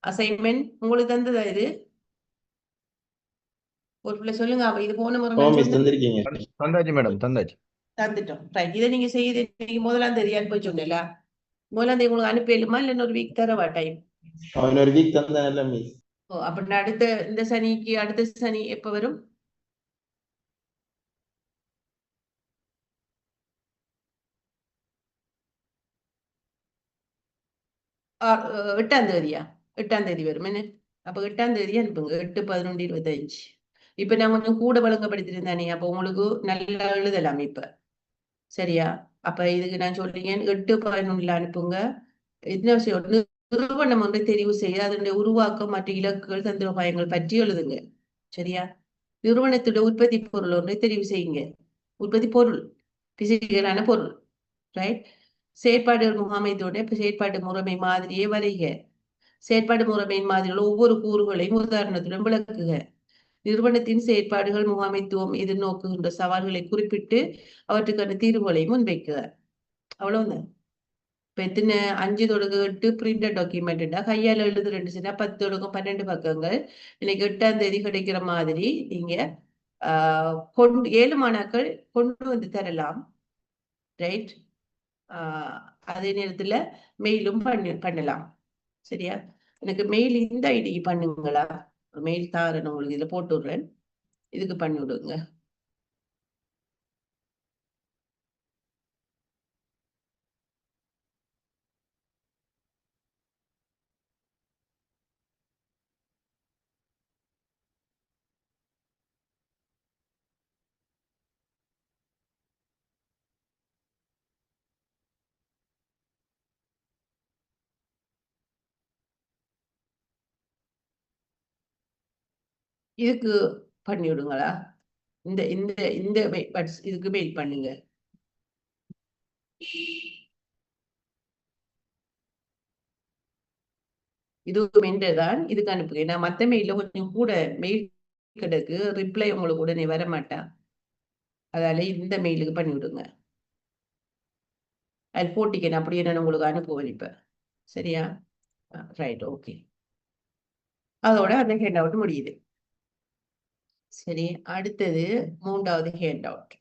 அசைன்மெண்ட் உங்களுக்கு தந்ததா? இது ஒரு பிள்ளை சொல்லுங்க. அப்ப இது போன முறை தந்தாச்சு மேடம், தந்தாச்சு, தந்துட்டோம். ரைட், இதை நீங்க செய்யுது. நீங்க 1ஆம் தேதி அனுப்ப சொன்னல, 1ஆம் தேதி உங்களுக்கு அனுப்பிடலுமா இல்ல இன்னொரு வீக் தரவா டைம்? இன்னொரு வீக் தந்தா நல்ல மிஸ். ஓ, அப்படின்னா இந்த சனிக்கு அடுத்த சனி எப்ப வரும்? எட்டாம் தேதியா? 8ஆம் தேதி வரும் என்ன? அப்ப 8ஆம் தேதி அனுப்புங்க. 8, 11, 25. இப்ப நான் கொஞ்சம் கூட வழங்கப்படுத்திருந்தானே, அப்ப உங்களுக்கு நல்லா எழுதலாம் இப்ப. சரியா? அப்ப இதுக்கு நான் சொல்றீங்க 8, 11 அனுப்புங்க. என்ன விஷயம், நிறுவனம் ஒன்றை தெரிவு செய்ய அதனுடைய உருவாக்கம் மற்ற இலக்குகள் தந்திரோபாயங்கள் பற்றி எழுதுங்க. சரியா? நிறுவனத்தோட உற்பத்தி பொருள் ஒன்றை தெரிவு செய்யுங்க. உற்பத்தி பொருள், பிசிக்கலான பொருள். ரைட். செயற்பாடு முகாமைத்தோட செயற்பாட்டு முறைமை மாதிரியே வரைக. செயற்பாடு முறைமையின் மாதிரிகள் ஒவ்வொரு கூறுகளையும் உதாரணத்துடன் விளக்குக. நிறுவனத்தின் செயற்பாடுகள் முகாமைத்துவம் எதிர்நோக்குகின்ற சவால்களை குறிப்பிட்டு அவற்றுக்கான தீர்வுகளை முன்வைക്കുക. அவ்வளவுதான். இப்ப எத்தனை 5 தொடங்க 8 பிரிண்டட் டாக்குமெண்ட்னா கையால் எழுதுறேன்னு சொன்னா 10 தொடங்க 12 பக்கங்கள். இன்னைக்கு 8ஆம் தேதி கிடைக்கிற மாதிரி நீங்க 7 மாணாக்கள் கொண்டு வந்து தரலாம். ரைட். அதே நேரத்துல மெயிலும் பண்ணலாம். சரியா? எனக்கு மெயில் இந்த ஐடி பண்ணுங்களா? மெயில் தாரேன் உங்களுக்கு, இதுல போட்டு விடுறேன், இதுக்கு பண்ணி விடுங்க. இதுக்கு பண்ணி விடுங்களா? இந்த இந்த இந்த இதுக்கு மெயில் பண்ணுங்க. இதுவும் மென்றதான், இதுக்கு அனுப்புங்க. நான் மத்த மெயில கொஞ்சம் கூட மெயில் கிடக்கு, ரிப்ளை உங்களுக்கு உடனே வர மாட்டேன். அதால இந்த மெயிலுக்கு பண்ணி விடுங்க. அது போட்டிக்கணும், அப்படியே நான் உங்களுக்கு அனுப்புவேன் இப்ப. சரியா? Right, okay. அதோட அந்த ஹேண்ட் அவுட் முடியுது. சரி, அடுத்தது 3வது ஹேண்ட் அவுட்.